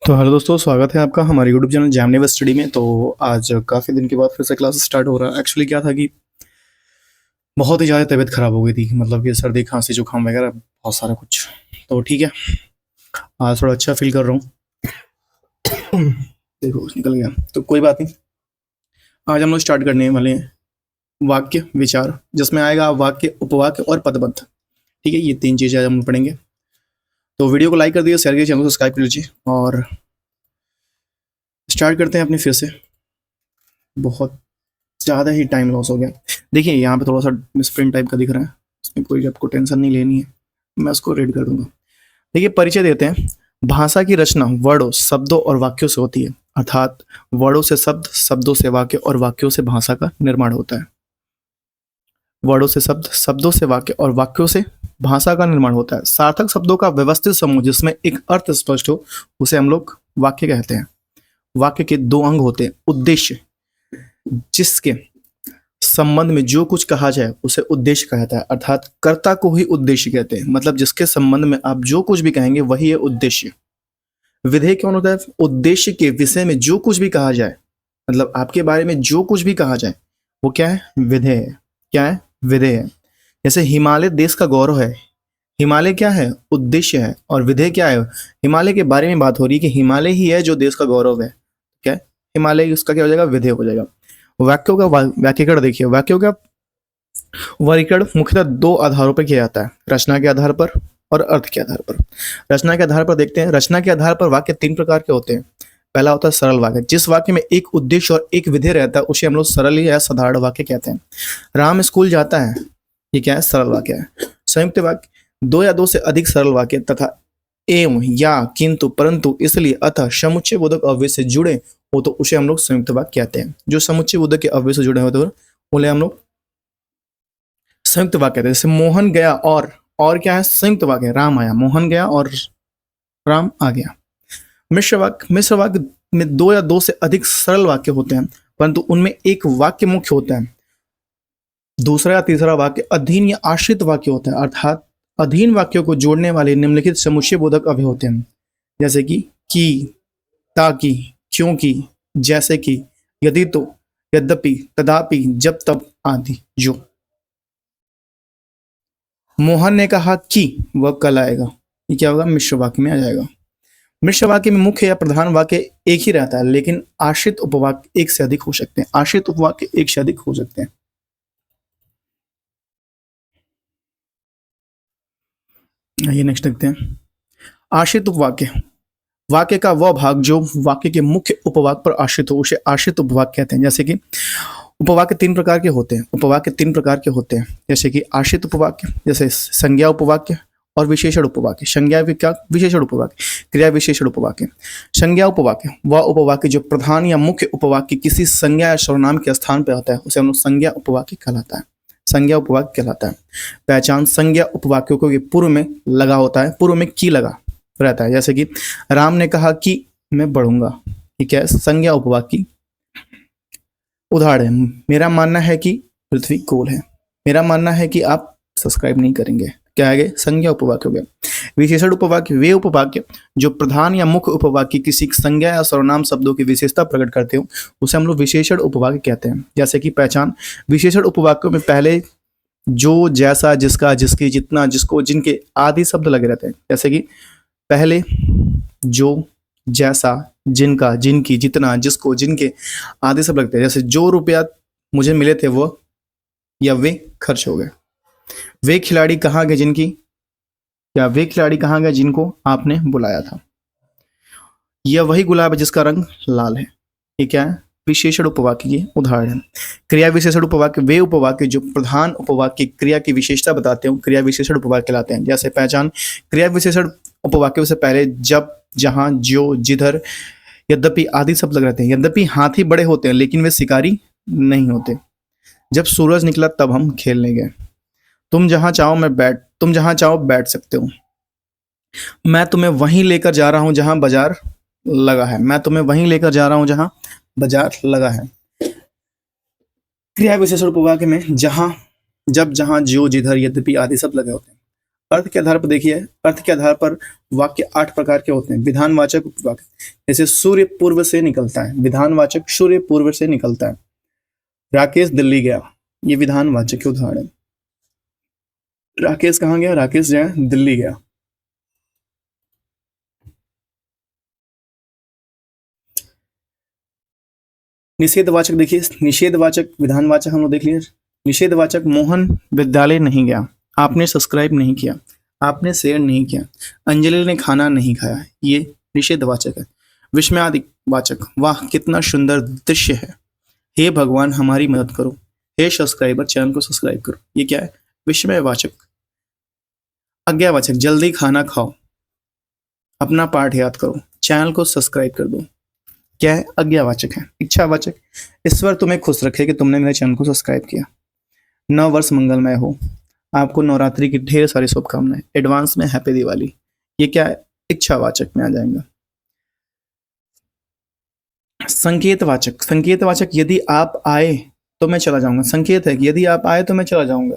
तो हेलो दोस्तों, स्वागत है आपका हमारे यूट्यूब चैनल जैमनी स्टडी में। तो आज काफ़ी दिन के बाद फिर से क्लास स्टार्ट हो रहा है। एक्चुअली क्या था कि बहुत ही ज़्यादा तबीयत ख़राब हो गई थी, मतलब कि सर्दी खांसी जुकाम वगैरह बहुत सारा कुछ। तो ठीक है, आज थोड़ा अच्छा फील कर रहा हूँ। देखो कुछ निकल गया, तो कोई बात नहीं। आज हम लोग स्टार्ट करने वाले हैं वाक्य विचार, जिसमें आएगा वाक्य, उपवाक्य और पदबद्ध। ठीक है, ये तीन चीज़ें आज हम लोग पढ़ेंगे। तो वीडियो को लाइक कर दिए, शेयर कीजिए, चैनल को सब्सक्राइब कर लीजिए और स्टार्ट करते हैं अपनी फिर से। बहुत ज़्यादा ही टाइम लॉस हो गया। देखिए यहाँ पे थोड़ा सा मिसप्रिंट टाइप का दिख रहा है, इसमें कोई आपको टेंशन नहीं लेनी है, मैं उसको रीड कर दूंगा। देखिए परिचय देते हैं। भाषा की रचना वर्णों, शब्दों और वाक्यों से होती है, अर्थात वर्णों से शब्द, शब्दों से वाक्य और वाक्यों से भाषा का निर्माण होता है। वर्णों से शब्द, शब्दों से वाक्य और वाक्यों से भाषा का निर्माण होता है। सार्थक शब्दों का व्यवस्थित समूह जिसमें एक अर्थ स्पष्ट हो, उसे हम लोग वाक्य कहते हैं। वाक्य के दो अंग होते हैं। उद्देश्य, जिसके संबंध में जो कुछ कहा जाए उसे उद्देश्य कहता है, अर्थात कर्ता को ही उद्देश्य कहते हैं। मतलब जिसके संबंध में आप जो कुछ भी कहेंगे वही है उद्देश्य। विधेय कौन होता है? उद्देश्य के विषय में जो कुछ भी कहा जाए, मतलब आपके बारे में जो कुछ भी कहा जाए वो क्या है? विधेय है। क्या है? विधेय है। जैसे हिमालय देश का गौरव है, हिमालय क्या है? उद्देश्य है। और विधेय क्या है? हिमालय के बारे में बात हो रही है कि हिमालय ही है जो देश का गौरव है। क्या है? हिमालय, उसका क्या हो जाएगा? विधेय हो जाएगा। वाक्यों का व्याकरण देखिए। वाक्यों का वर्गीकरण मुख्यतः दो आधारों पर किया जाता है, रचना के आधार पर और अर्थ के आधार पर। रचना के आधार पर देखते हैं। रचना के आधार पर वाक्य तीन प्रकार के होते हैं। पहला होता है सरल वाक्य, जिस वाक्य में एक उद्देश्य और एक विधेय रहता है उसे हम लोग सरल या साधारण वाक्य कहते हैं। राम स्कूल जाता है, ये क्या है? सरल वाक्य है। संयुक्त वाक्य, दो या दो से अधिक सरल वाक्य तथा एवं, या, किंतु, परंतु, इसलिए, अतः, समुच्चय बोधक अव्यय से जुड़े हो तो उसे हम लोग संयुक्त वाक्य कहते हैं। जो समुच्चय बोधक के अव्यय से जुड़े होते हैं उन्हें हम लोग संयुक्त वाक्य कहते हैं। जैसे मोहन गया और क्या है? संयुक्त वाक्य। राम आया, मोहन गया और राम आ गया। मिश्र वाक्य, मिश्र वाक्य में दो या दो से अधिक सरल वाक्य होते हैं, परंतु उनमें एक वाक्य मुख्य होता है, दूसरा या तीसरा वाक्य अधीन या आश्रित वाक्य होता है, अर्थात अधीन वाक्यों को जोड़ने वाले निम्नलिखित समुच्चय बोधक अव्यय होते हैं। जैसे कि, ताकि, क्योंकि, जैसे कि, यदि तो, यद्यपि, तदापि, जब तब आदि। जो मोहन ने कहा कि वह कल आएगा, ये क्या होगा? मिश्र वाक्य में आ जाएगा। मिश्र वाक्य में मुख्य या प्रधान वाक्य एक ही रहता है, लेकिन आश्रित उपवाक्य एक से अधिक हो सकते हैं। आश्रित उपवाक्य एक से अधिक हो सकते हैं। ये नेक्स्ट देखते हैं। आश्रित उपवाक्य, वाक्य का वह भाग जो वाक्य के मुख्य उपवाक्य पर आश्रित हो उसे आश्रित उपवाक्य कहते हैं। जैसे कि उपवाक्य तीन प्रकार के होते हैं। उपवाक्य तीन प्रकार के होते हैं, जैसे कि आश्रित उपवाक्य, जैसे संज्ञा उपवाक्य और विशेषण उपवाक्य। संज्ञा विशेषण उपवाक्य, क्रिया विशेषण उपवाक्य। संज्ञा उपवाक्य वह उपवाक्य जो प्रधान या मुख्य उपवाक्य किसी संज्ञा या सर्वनाम के स्थान पर आता है उसे हम लोग संज्ञा उपवाक्य कहलाता है। संज्ञा उपवाक्य कहलाता है। पहचान, संज्ञा उपवाक्यों को पूर्व में लगा होता है, पूर्व में की लगा रहता है। जैसे कि राम ने कहा कि मैं बढ़ूंगा, ये क्या है? संज्ञा उपवाक्य। उदाहरण, मेरा मानना है कि पृथ्वी गोल है, मेरा मानना है कि आप सब्सक्राइब नहीं करेंगे, क्या है? संज्ञा उपवाक्य हो गया। विशेषण उपवाक्य वे उपवाक्य जो प्रधान या मुख्य उपवाक्य किसी संज्ञा या सर्वनाम शब्दों की विशेषता प्रकट करते हो उसे हम लोग विशेषण उपवाक्य कहते हैं। जैसे कि पहचान, विशेषण उपवाक्यों में पहले जो, जैसा, जिसका, जिसकी, जितना, जिसको, जिनके आदि शब्द लगे रहते हैं। जैसे कि पहले जो, जैसा, जिनका, जिनकी, जितना, जिसको, जिनके आदि सब लगते हैं। जैसे जो रुपया मुझे मिले थे वो या वे खर्च हो गए। वे खिलाड़ी कहाँ गए जिनकी, या वे खिलाड़ी कहाँ गए जिनको आपने बुलाया था। यह वही गुलाब है जिसका रंग लाल है। ये क्या है? विशेषण उपवाक्य के उदाहरण। क्रिया विशेषण उपवाक्य वे उपवाक्य जो प्रधान उपवाक्य क्रिया की विशेषता बताते हो क्रिया विशेषण उपवाक्य कहलाते हैं। जैसे पहचान, क्रिया विशेषण उपवाक्यों से पहले जब, जहां, जो, जिधर, यद्यपि आदि शब्द लग रहते हैं। यद्यपि हाथी बड़े होते हैं लेकिन वे शिकारी नहीं होते। जब सूरज निकला तब हम खेलने गए। तुम जहां चाहो बैठ सकते हो। मैं तुम्हें वहीं लेकर जा रहा हूं जहां बाजार लगा है। मैं तुम्हें वहीं लेकर जा रहा हूं जहां बाजार लगा है। क्रिया विशेषण उपवाक्य में जहां, जब, जहां, जो, जिधर, यद्यपि आदि शब्द लगे होते हैं। अर्थ के आधार पर देखिए, अर्थ के आधार पर वाक्य 8 प्रकार के होते हैं। विधानवाचक उपवाक्य, जैसे सूर्य पूर्व से निकलता है, विधानवाचक सूर्य पूर्व से निकलता है। राकेश दिल्ली गया, ये विधानवाचक के उदाहरण है। राकेश कहाँ गया? राकेश जो है दिल्ली गया। निषेधवाचक देखिए, निषेधवाचक विधानवाचक हम लोग देख लिए। निषेधवाचक, मोहन विद्यालय नहीं गया, आपने सब्सक्राइब नहीं किया, आपने शेयर नहीं किया, अंजलि ने खाना नहीं खाया, ये निषेधवाचक है। विस्मयादिक वाचक, वाह कितना सुंदर दृश्य है, हे भगवान हमारी मदद करो, हे सब्सक्राइबर चैनल को सब्सक्राइब करो, ये क्या है? विस्मयवाचक। आज्ञावाचक, जल्दी खाना खाओ, अपना पाठ याद करो, चैनल को सब्सक्राइब कर दो, क्या है? आज्ञावाचक है। इच्छावाचक, ईश्वर तुम्हें खुश रखे कि तुमने मेरे चैनल को सब्सक्राइब किया, नव वर्ष मंगलमय हो, आपको नवरात्रि की ढेर सारी शुभकामनाएं, एडवांस में हैप्पी दिवाली, ये क्या है? इच्छावाचक में आ जाएगा। संकेतवाचक, संकेतवाचक, यदि आप आए तो मैं चला जाऊंगा, संकेत है कि यदि आप आए तो मैं चला जाऊंगा,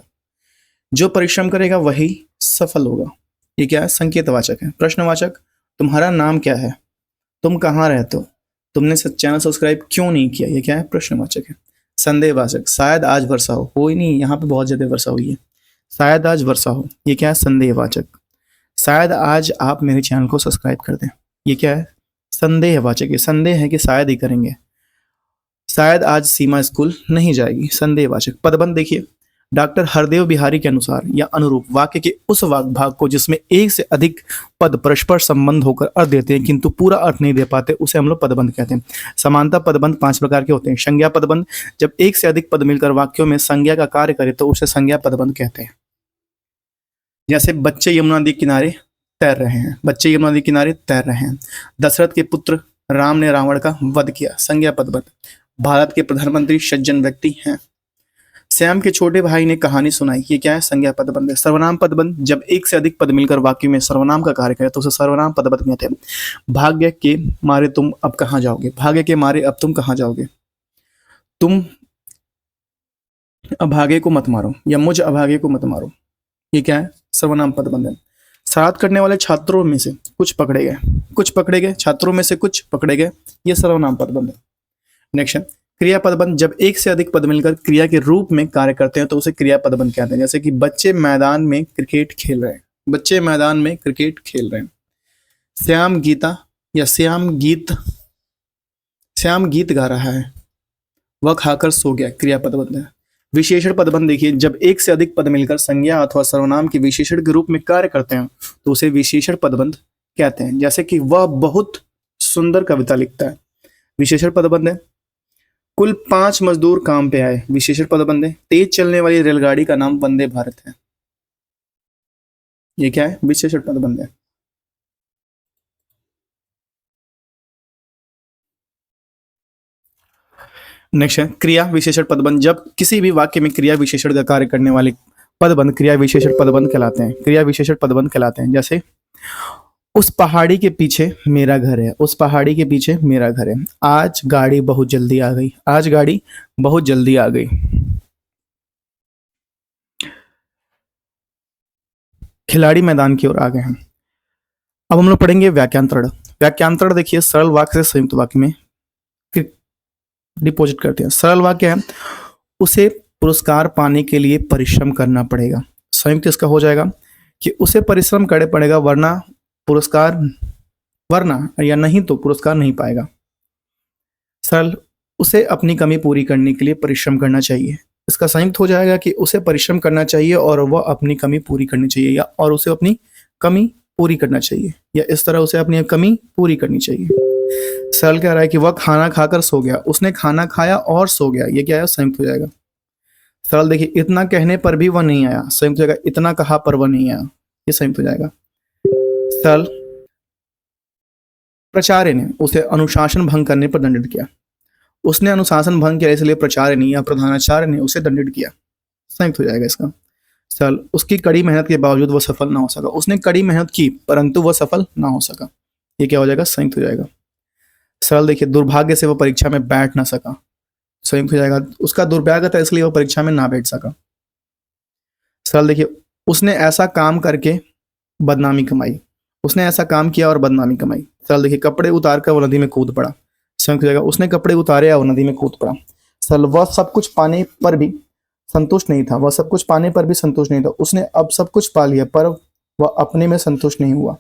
जो परिश्रम करेगा वही सफल होगा, ये क्या है? संकेतवाचक है। प्रश्नवाचक, तुम्हारा नाम क्या है, तुम कहाँ रहते हो, तुमने चैनल सब्सक्राइब क्यों नहीं किया, ये क्या है? प्रश्नवाचक है। संदेहवाचक, शायद आज वर्षा हो ही नहीं, यहाँ पे बहुत ज्यादा वर्षा हुई है, शायद आज वर्षा हो, ये क्या है? संदेहवाचक। शायद आज आप मेरे चैनल को सब्सक्राइब कर दें, ये क्या है? संदेहवाचक है। संदेह है कि शायद ही करेंगे, शायद आज सीमा स्कूल नहीं जाएगी, संदेहवाचक। पदबंध देखिए, डॉक्टर हरदेव बिहारी के अनुसार या अनुरूप वाक्य के उस भाग को जिसमें एक से अधिक पद परस्पर संबंध होकर अर्थ देते हैं किंतु पूरा अर्थ नहीं दे पाते, उसे हम लोग पदबंध कहते हैं। समानता पदबंध 5 प्रकार के होते हैं। संज्ञा पदबंध, जब एक से अधिक पद मिलकर वाक्यों में संज्ञा का कार्य करे तो उसे संज्ञा पदबंध कहते हैं। जैसे बच्चे यमुना नदी किनारे तैर रहे हैं, बच्चे यमुना नदी किनारे तैर रहे हैं। दशरथ के पुत्र राम ने रावण का वध किया, संज्ञा पदबंध। भारत के प्रधानमंत्री सज्जन व्यक्ति हैं। श्याम के छोटे भाई ने कहानी सुनाई, ये क्या है? संज्ञा पदबंध है। सर्वनाम पदबंध, जब एक से अधिक पद मिलकर वाक्य में सर्वनाम का कार्य करे तो उसे सर्वनाम पदबंध कहते हैं। भाग्य के मारे तुम अब कहाँ जाओगे, भाग्य के मारे अब तुम कहाँ जाओगे, तुम अभागे को मत मारो या मुझ अभागे को मत मारो, ये क्या है? सर्वनाम पदबंध है। श्राद्ध करने वाले छात्रों में से कुछ पकड़े गए, कुछ पकड़े गए, छात्रों में से कुछ पकड़े गए, ये सर्वनाम पदबंध है। नेक्स्ट, क्रिया पदबंध, जब एक से अधिक पद मिलकर क्रिया के रूप में कार्य करते हैं तो उसे क्रिया पदबंध कहते हैं। जैसे कि बच्चे मैदान में क्रिकेट खेल रहे हैं, बच्चे मैदान में क्रिकेट खेल रहे हैं। श्याम गीता या श्याम गीत गा रहा है, वह खाकर सो गया, क्रिया पदबंध है। विशेषण पदबंध देखिए, जब एक से अधिक पद मिलकर संज्ञा अथवा सर्वनाम के विशेषण के रूप में कार्य करते हैं तो उसे विशेषण पदबंध कहते हैं। जैसे कि वह बहुत सुंदर कविता लिखता है, विशेषण पदबंध है। कुल 5 मजदूर काम पे आए, विशेषण पदबंध है। तेज चलने वाली रेलगाड़ी का नाम वंदे भारत है, ये क्या है? विशेषण पदबंध है। नेक्स्ट है क्रिया विशेषण पदबंध, जब किसी भी वाक्य में क्रिया विशेषण का कार्य करने वाले पदबंध क्रिया विशेषण पदबंध कहलाते हैं, क्रिया विशेषण पदबंध कहलाते हैं। जैसे उस पहाड़ी के पीछे मेरा घर है, उस पहाड़ी के पीछे मेरा घर है। आज गाड़ी बहुत जल्दी आ गई, आज गाड़ी बहुत जल्दी आ गई। खिलाड़ी मैदान की ओर आ गए हैं। अब हम लोग पढ़ेंगे व्याख्यांतरण। व्याख्यांतरण देखिए, सरल वाक्य से संयुक्त वाक्य में डिपोजिट करते हैं। सरल वाक्य है, उसे पुरस्कार पाने के लिए परिश्रम करना पड़ेगा। संयुक्त इसका हो जाएगा कि उसे परिश्रम करना पड़ेगा वरना या नहीं तो पुरस्कार नहीं पाएगा। सरल, उसे अपनी कमी पूरी करने के लिए परिश्रम करना चाहिए। इसका संयुक्त हो जाएगा कि उसे परिश्रम करना चाहिए और वह अपनी कमी पूरी करनी चाहिए, या और उसे अपनी कमी पूरी करना चाहिए, या इस तरह उसे अपनी कमी पूरी करनी चाहिए। सरल कह रहा है कि वह खाना खाकर सो गया, उसने खाना खाया और सो गया, ये क्या है? संयुक्त हो जाएगा। सरल देखिए, इतना कहने पर भी वह नहीं आया, संयुक्त हो जाएगा। इतना कहा पर वह नहीं आया, ये संयुक्त हो जाएगा। सरल, प्राचार्य ने उसे अनुशासन भंग करने पर दंडित किया, उसने अनुशासन भंग किया इसलिए प्राचार्य ने या प्रधानाचार्य ने उसे दंडित किया, संयुक्त हो जाएगा इसका। सरल, उसकी कड़ी मेहनत के बावजूद वह सफल ना हो सका, उसने कड़ी मेहनत की परंतु वह सफल ना हो सका, ये क्या हो जाएगा? संयुक्त हो जाएगा। सरल देखिए, दुर्भाग्य से वह परीक्षा में बैठ ना सका, संयुक्त हो जाएगा। उसका दुर्भाग्य था इसलिए वह परीक्षा में ना बैठ सका। सरल देखिए, उसने ऐसा काम करके बदनामी कमाई, उसने ऐसा काम किया और बदनामी कमाई। सरल देखिए, कपड़े उतार कर वो नदी में कूद पड़ा। संयुक्त जगह, उसने कपड़े उतारे और नदी में कूद पड़ा। सरल, वह सब कुछ पाने पर भी संतुष्ट नहीं था, वह सब कुछ पाने पर भी संतुष्ट नहीं था। उसने अब सब कुछ पा लिया पर वह अपने में संतुष्ट नहीं हुआ।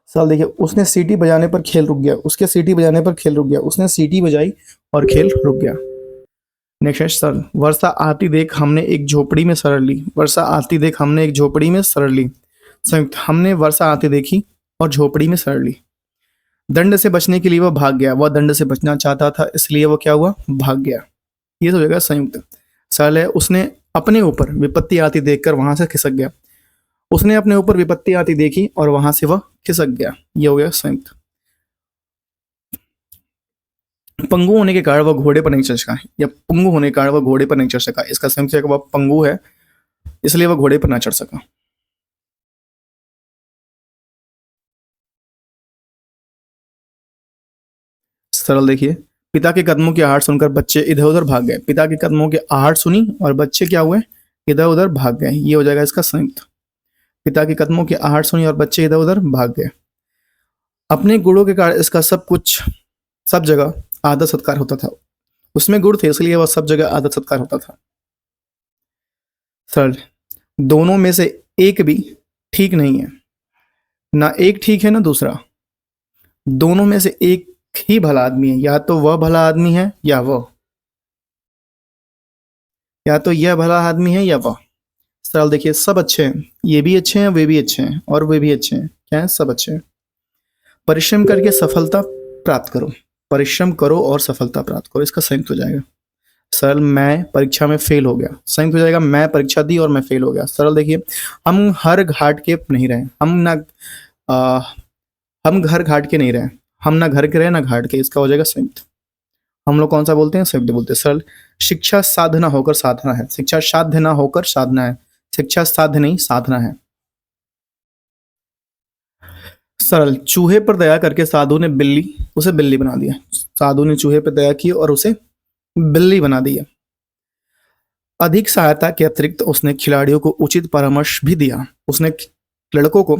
सरल देखिए, उसने सीटी बजाने पर खेल रुक गया, उसके सीटी बजाने पर खेल रुक गया, उसने सीटी बजाई और खेल रुक गया। नेक्स्ट है सरल, वर्षा आती देख हमने एक झोपड़ी में शरण ली। वर्षा आती देख हमने एक झोपड़ी में शरण ली। संयुक्त, हमने वर्षा आती देखी और झोपड़ी में शरण ली। दंड से बचने के लिए वह भाग गया, वह दंड से बचना चाहता था इसलिए वह क्या हुआ, भाग गया। ये तो हो जाएगा संयुक्त। सरल है, उसने अपने ऊपर विपत्ति आती देखकर वहां से खिसक गया। उसने अपने ऊपर विपत्ति आती देखी और वहां से वह खिसक गया। ये हो गया संयुक्त। पंगु होने के कारण वह घोड़े पर नहीं चढ़ सका, या पंगु होने के कारण वह घोड़े पर नहीं चढ़ सका। इसका संयुक्त है कि वह पंगु है इसलिए वह घोड़े पर ना चढ़ सका। सरल देखिए, पिता के कदमों की आहट सुनकर बच्चे इधर उधर भाग गए। पिता के कदमों की आहट सुनी और बच्चे क्या हुए, इधर उधर भाग गए। ये हो जाएगा इसका संयुक्त। पिता के कदमों की आहट सुनी और बच्चे इधर उधर भाग गए। अपने गुणों के कारण इसका सब कुछ सब जगह आदर सत्कार होता था। उसमें गुण थे इसलिए वह सब जगह आदर सत्कार होता था। सरल, दोनों में से एक भी ठीक नहीं है, ना एक ठीक है ना दूसरा। दोनों में से एक ही भला आदमी है, या तो वह भला आदमी है या वह, या तो यह भला आदमी है या वह। सरल देखिए, सब अच्छे हैं, ये भी अच्छे हैं, वे भी अच्छे हैं और वे भी अच्छे हैं। क्या है, सब अच्छे हैं। परिश्रम करके सफलता प्राप्त करो, परिश्रम करो और सफलता प्राप्त करो। इसका संयुक्त हो जाएगा। सरल, मैं परीक्षा में फेल हो गया। संयुक्त हो जाएगा, मैं परीक्षा दी और मैं फेल हो गया। सरल देखिए, हम हर घाट के नहीं रहे, आ, हम घर घाट के नहीं रहे, हम ना घर के रहे ना घाट के। इसका हो जाएगा संयुक्त। हम लोग कौन सा बोलते हैं, संयुक्त बोलते हैं। सरल, शिक्षा साधना होकर साधना है, शिक्षा साध्य ना होकर साधना है, शिक्षा साध्य नहीं साधना है। सरल, चूहे पर दया करके साधु ने उसे बिल्ली बना दिया। साधु ने चूहे पर दया की और उसे बिल्ली बना दिया। अधिक सहायता के अतिरिक्त उसने खिलाड़ियों को उचित परामर्श भी दिया। उसने लड़कों को,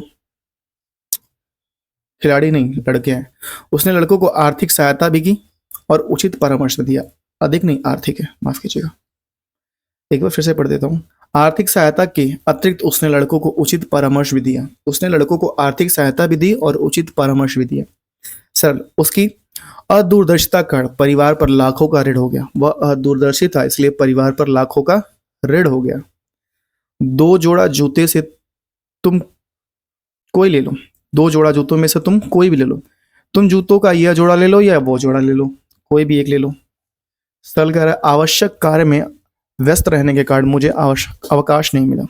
खिलाड़ी नहीं लड़के हैं, उसने लड़कों को आर्थिक सहायता भी की और उचित परामर्श भी दिया। अधिक नहीं, आर्थिक है, माफ कीजिएगा। एक बार फिर से पढ़ देता हूँ। आर्थिक सहायता के अतिरिक्त उसने लड़कों को उचित परामर्श भी दिया। उसने लड़कों को आर्थिक सहायता भी दी और उचित परामर्श भी दिया। सर, उसकी अदूरदर्शिता कारण परिवार पर लाखों का ऋण हो गया। वह अदूरदर्शी था इसलिए परिवार पर लाखों का ऋण हो गया। दो जोड़ा जूते से तुम कोई ले लो, दो जोड़ा जूतों में से तुम कोई भी ले लो। तुम जूतों का यह जोड़ा ले लो या वो जोड़ा ले लो, कोई भी एक ले लो। सरल कह रहा है, आवश्यक कार्य में व्यस्त रहने के कारण मुझे आवश्यक अवकाश नहीं मिला।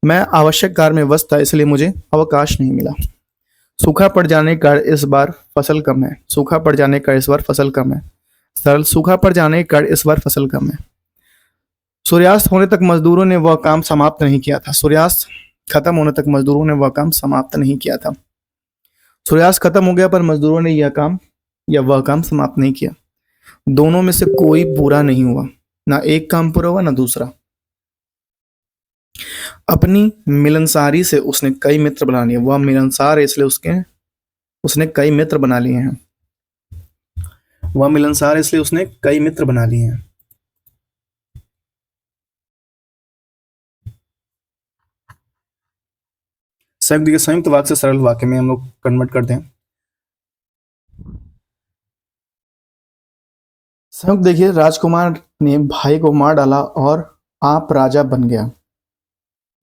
मैं आवश्यक कार्य में व्यस्त था इसलिए मुझे अवकाश नहीं मिला। सूखा पड़ जाने का इस बार फसल कम है। सूखा पड़ जाने का इस बार फसल कम है। सरल, सूखा पड़ जाने का इस बार फसल कम है। सूर्यास्त होने तक मजदूरों ने वह काम समाप्त नहीं किया था। सूर्यास्त खत्म होने तक मजदूरों ने वह काम समाप्त नहीं किया था। सूर्यास्त खत्म हो गया पर मजदूरों ने यह काम या वह काम समाप्त नहीं किया। दोनों में से कोई पूरा नहीं हुआ, ना एक काम पूरा हुआ ना दूसरा। अपनी मिलनसारी से उसने कई मित्र बना लिए। वह मिलनसार है इसलिए उसने कई मित्र बना लिए हैं। वह मिलनसार है इसलिए उसने कई मित्र बना लिए हैं। संयुक्त वाक्य से सरल वाक्य में हम लोग कन्वर्ट करते हैं। संयुक्त देखिए, राजकुमार ने भाई को मार डाला और आप राजा बन गया।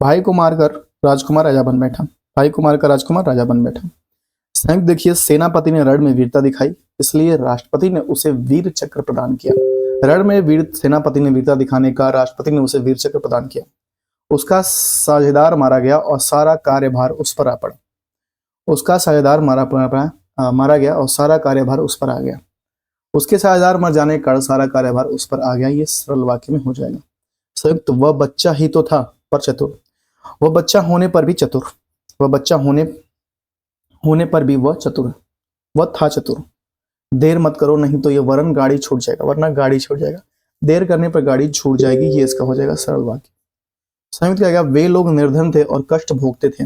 भाई को मारकर राजकुमार राजा बन बैठा। भाई को मारकर राजकुमार राजा बन बैठा। संयुक्त देखिए, सेनापति ने रण में वीरता दिखाई इसलिए राष्ट्रपति ने उसे वीर चक्र प्रदान किया। रण में सेनापति ने वीरता दिखाने का राष्ट्रपति ने उसे वीर चक्र प्रदान किया। उसका साझेदार मारा गया और सारा कार्यभार उस पर आ पड़ा। उसका साझेदार मारा गया और सारा कार्यभार उस पर आ गया। उसके साझेदार मर जाने का सारा कार्यभार उस पर आ गया। ये सरल वाक्य में हो जाएगा। संयुक्त, वह बच्चा ही तो था पर चतुर। वह बच्चा होने पर भी चतुर। वह बच्चा होने पर भी वह चतुर। वह था चतुर। देर मत करो नहीं तो ये वरन गाड़ी छूट जाएगा, वरना गाड़ी छूट जाएगा। देर करने पर गाड़ी छूट जाएगी। ये इसका हो जाएगा सरल वाक्य। संयुक्त क्या, वे लोग निर्धन थे और कष्ट भोगते थे।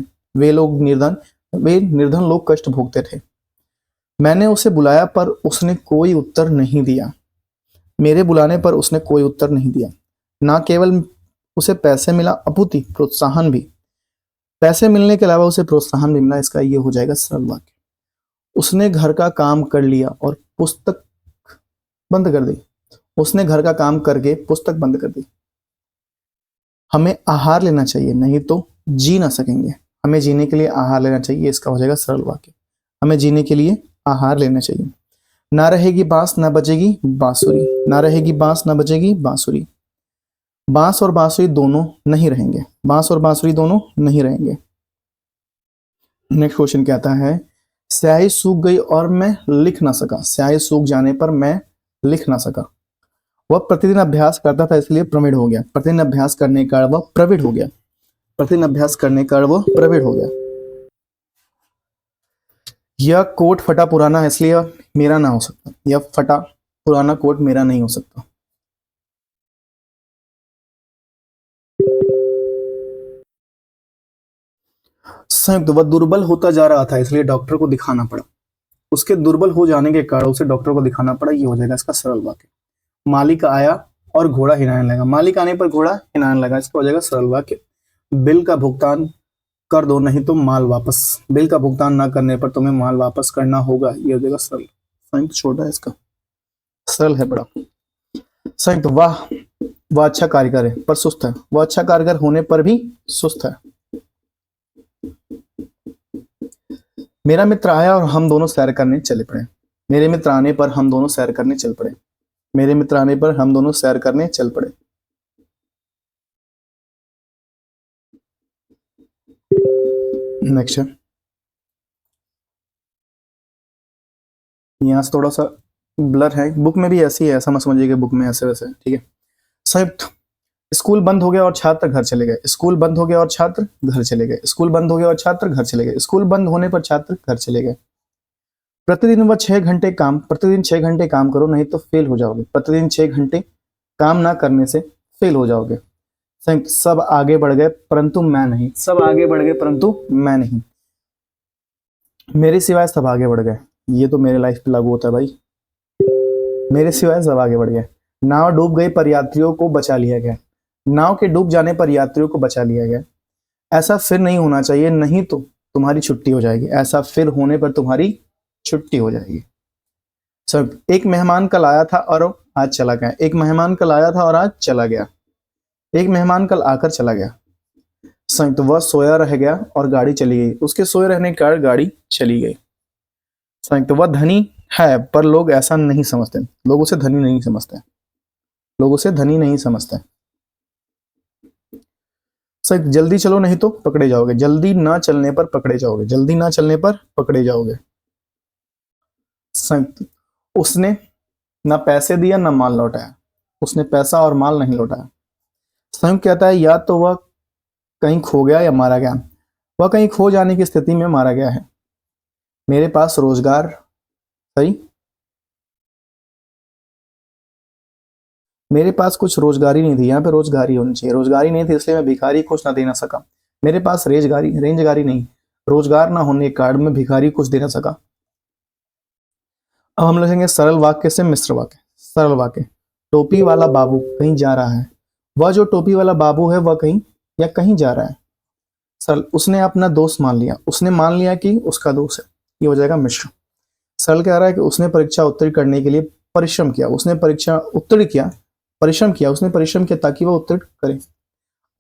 वे निर्धन लोग कष्ट भोगते थे। मैंने उसे बुलाया पर उसने कोई उत्तर नहीं दिया। मेरे बुलाने पर उसने कोई उत्तर नहीं दिया। ना केवल उसे पैसे मिला अपुति प्रोत्साहन भी। पैसे मिलने के अलावा उसे प्रोत्साहन भी मिला। इसका ये हो जाएगा सरल वाक्य। उसने घर का काम कर लिया और पुस्तक बंद कर दी। उसने घर का काम करके पुस्तक बंद कर दी। हमें आहार लेना चाहिए, नहीं तो जी ना सकेंगे। हमें जीने के लिए आहार लेना चाहिए, इसका हो जाएगा सरल वाक्य। हमें जीने के लिए आहार लेना चाहिए। ना रहेगी बांस ना बजेगी बांसुरी। ना रहेगी बांस ना बजेगी बांसुरी। बांस और बांसुरी दोनों नहीं रहेंगे। बांस और बांसुरी दोनों नहीं रहेंगे। नेक्स्ट क्वेश्चन कहता है, स्याही सूख गई और मैं लिख ना सका। स्याही सूख जाने पर मैं लिख ना सका। वह प्रतिदिन अभ्यास करता था इसलिए प्रवीण हो गया। प्रतिदिन अभ्यास करने का वह प्रवीण हो गया। प्रतिदिन अभ्यास करने का वह प्रवीण हो गया। यह कोट फटा पुराना है इसलिए यह मेरा ना हो सकता। यह फटा पुराना कोट मेरा नहीं हो सकता। संयुक्त, वह दुर्बल होता जा रहा था इसलिए डॉक्टर को दिखाना पड़ा। उसके दुर्बल हो जाने के कारण उसे डॉक्टर को दिखाना पड़ा। ये हो जाएगा इसका सरल वाक्य। मालिक आया और घोड़ा हिलाने लगा। मालिक आने पर घोड़ा हिलाने लगा, इसका हो जाएगा सरल वाक्य। बिल का भुगतान कर दो नहीं तो माल वापस। बिल का भुगतान ना करने पर तुम्हें माल वापस करना होगा। ये हो जाएगा सरल। संयुक्त छोटा है, इसका सरल है बड़ा। संयुक्त, वह अच्छा कारीगर है पर सुस्त है। वह अच्छा कारीगर होने पर भी सुस्त है। मेरा मित्र आया और हम दोनों सैर करने चले पड़े। मेरे मित्र आने पर हम दोनों सैर करने चल पड़े। मेरे मित्र आने पर हम दोनों सैर करने चल पड़े। नेक्स्ट, यहां से थोड़ा सा ब्लर है, बुक में भी ऐसी है, ऐसा मत समझिएगा बुक में ऐसे वैसे, ठीक है। संयुक्त, स्कूल बंद हो गया और छात्र घर चले गए। स्कूल बंद हो गया और छात्र घर चले गए। स्कूल बंद हो गया और छात्र घर चले गए। स्कूल बंद होने पर छात्र घर चले गए। प्रतिदिन 6 घंटे काम करो नहीं तो फेल हो जाओगे। प्रतिदिन 6 घंटे काम ना करने से फेल हो जाओगे। संयुक्त, सब आगे बढ़ गए परंतु मैं नहीं। सब आगे बढ़ गए परंतु मैं नहीं। मेरे सिवाय सब आगे बढ़ गए। ये तो मेरे लाइफ पे लागू होता है भाई। मेरे सिवाय सब आगे बढ़ गए। नाव डूब गई पर यात्रियों को बचा लिया गया। नाव के डूब जाने पर यात्रियों को बचा लिया गया। ऐसा फिर नहीं होना चाहिए, नहीं तो तुम्हारी छुट्टी हो जाएगी। ऐसा फिर होने पर तुम्हारी छुट्टी हो जाएगी। सर, एक मेहमान कल आया था और आज चला गया। एक मेहमान कल आया था और आज चला गया। एक मेहमान कल आकर चला गया। संयुक्त, वह सोया रह गया और गाड़ी चली गई। उसके सोए रहने के कारण गाड़ी चली गई। संयुक्त, वह धनी है पर लोग ऐसा नहीं समझते। लोग उसे धनी नहीं समझते। लोग उसे धनी नहीं समझते। संयुक्त, जल्दी चलो नहीं तो पकड़े जाओगे। जल्दी ना चलने पर पकड़े जाओगे। जल्दी ना चलने पर पकड़े जाओगे। संयुक्त, उसने ना पैसे दिया ना माल लौटाया। उसने पैसा और माल नहीं लौटाया। संयुक्त कहता है, या तो वह कहीं खो गया या मारा गया। वह कहीं खो जाने की स्थिति में मारा गया है। मेरे पास रोजगार, सही, मेरे पास कुछ रोजगारी नहीं थी। यहाँ पे रोजगारी होनी चाहिए। रोजगारी नहीं थी इसलिए मैं भिखारी कुछ ना दे ना सका। मेरे पास रेंजगारी नहीं, रोजगार ना होने के कारण मैं भिखारी कुछ दे ना सका। अब हम लिखेंगे सरल वाक्य से मिश्र वाक्य। सरल वाक्य, टोपी वाला बाबू कहीं जा रहा है। वह जो टोपी वाला बाबू है वह कहीं जा रहा है। सरल, उसने अपना दोस्त मान लिया। उसने मान लिया कि उसका दोस्त है। ये हो जाएगा मिश्र। सरल कह रहा है कि उसने परीक्षा उत्तीर्ण करने के लिए परिश्रम किया। उसने परीक्षा उत्तीर्ण किया, परिश्रम किया। उसने परिश्रम किया ताकि वह उत्तीर्ण करे।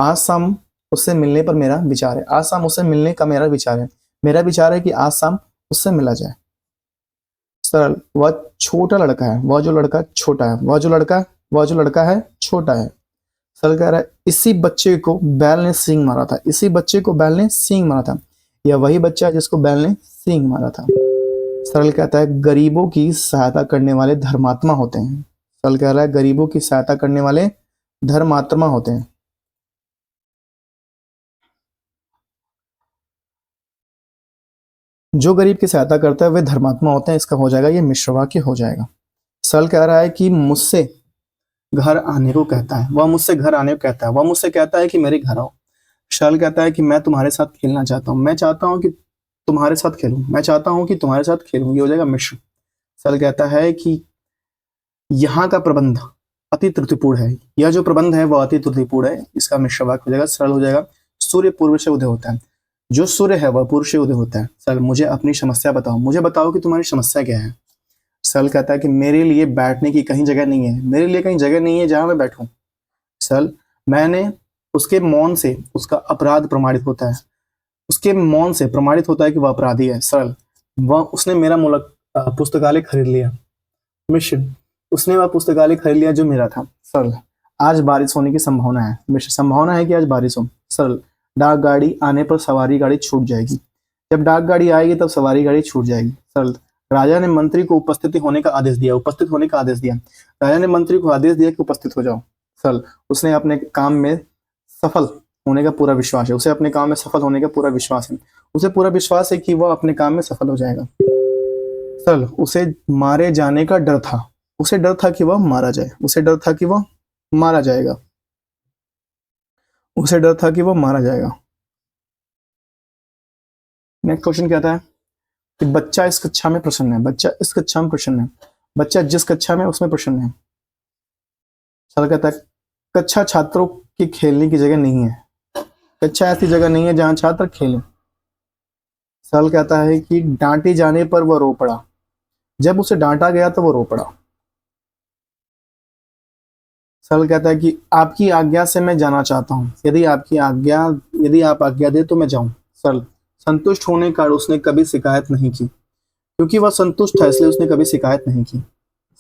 आज शाम उससे मिलने पर मेरा विचार है। आज शाम उससे मिलने का मेरा विचार है। मेरा विचार है कि आज शाम उससे मिला जाए। सरल, वह छोटा लड़का है। वह जो लड़का छोटा है। वह जो लड़का है छोटा है। सरल कह रहा है, इसी बच्चे को बैल ने सींग मारा था। इसी बच्चे को बैल ने सींग मारा था। यह वही बच्चा है जिसको बैल ने सींग मारा था। सरल कहता है, गरीबों की सहायता करने वाले धर्मात्मा होते हैं। सरल कह रहा है, गरीबों की सहायता करने वाले धर्मात्मा होते हैं। जो गरीब की सहायता करता है वे धर्मात्मा होते हैं। इसका हो जाएगा ये मिश्र वाक्य हो जाएगा। सरल कह रहा है कि मुझसे घर आने को कहता है। वह मुझसे घर आने को कहता है। वह मुझसे कहता है कि मेरे घर आओ। सरल कहता है कि मैं तुम्हारे साथ खेलना चाहता हूँ, मैं चाहता हूँ कि तुम्हारे साथ खेलूं, मैं चाहता हूँ कि तुम्हारे साथ खेलूं, ये हो जाएगा मिश्र। सरल कहता है कि यहाँ का प्रबंध अति त्रुटिपूर्ण है, यह जो प्रबंध है वह अति त्रुटिपूर्ण है, इसका मिश्र वाक्य हो जाएगा। सरल हो जाएगा सूर्य पूर्व से उदय होता है, जो सूर्य है वह पूर्व से उदय होता है। सरल मुझे अपनी समस्या बताओ, मुझे बताओ कि तुम्हारी समस्या क्या है। सरल कहता है कि मेरे लिए बैठने की कहीं जगह नहीं है, मेरे लिए कहीं जगह नहीं है जहां मैं बैठूं। सरल मैंने उसके मौन से उसका अपराध प्रमाणित होता है, उसके मौन से प्रमाणित होता है कि वह अपराधी है। सरल वह उसने मेरा पुस्तकालय खरीद लिया। मिश्र उसने वह पुस्तकालय खरीद लिया जो मेरा था। सरल आज बारिश होने की संभावना है। मिश्र संभावना है कि आज बारिश हो। सरल डाक गाड़ी आने पर सवारी गाड़ी छूट जाएगी, जब डाक गाड़ी आएगी तब सवारी गाड़ी छूट जाएगी। सरल राजा ने मंत्री को उपस्थित होने का आदेश दिया, उपस्थित होने का आदेश दिया, राजा ने मंत्री को आदेश दिया कि उपस्थित हो जाओ। सरल उसने अपने काम में सफल होने का पूरा विश्वास है, उसे अपने काम में सफल होने का पूरा विश्वास है, उसे पूरा विश्वास है कि वह अपने काम में सफल हो जाएगा। सरल उसे मारे जाने का डर था, उसे डर था कि वह मारा जाए, उसे डर था कि वह मारा जाएगा, उसे डर था कि वह मारा जाएगा। नेक्स्ट क्वेश्चन कहता है कि बच्चा इस कक्षा में प्रसन्न है, बच्चा इस कक्षा में प्रसन्न है, बच्चा जिस कक्षा में उसमें प्रसन्न है। सरल कहता है कक्षा छात्रों की खेलने की जगह नहीं है, कक्षा ऐसी जगह नहीं है जहां छात्र खेलें। सरल कहता है कि डांटे जाने पर वह रो पड़ा, जब उसे डांटा गया तो वो रो पड़ा। सरल कहता है कि आपकी आज्ञा से मैं जाना चाहता हूं, यदि आप आज्ञा दे तो मैं जाऊं। सरल संतुष्ट होने का उसने कभी शिकायत नहीं की, क्योंकि वह संतुष्ट था इसलिए उसने कभी शिकायत नहीं की।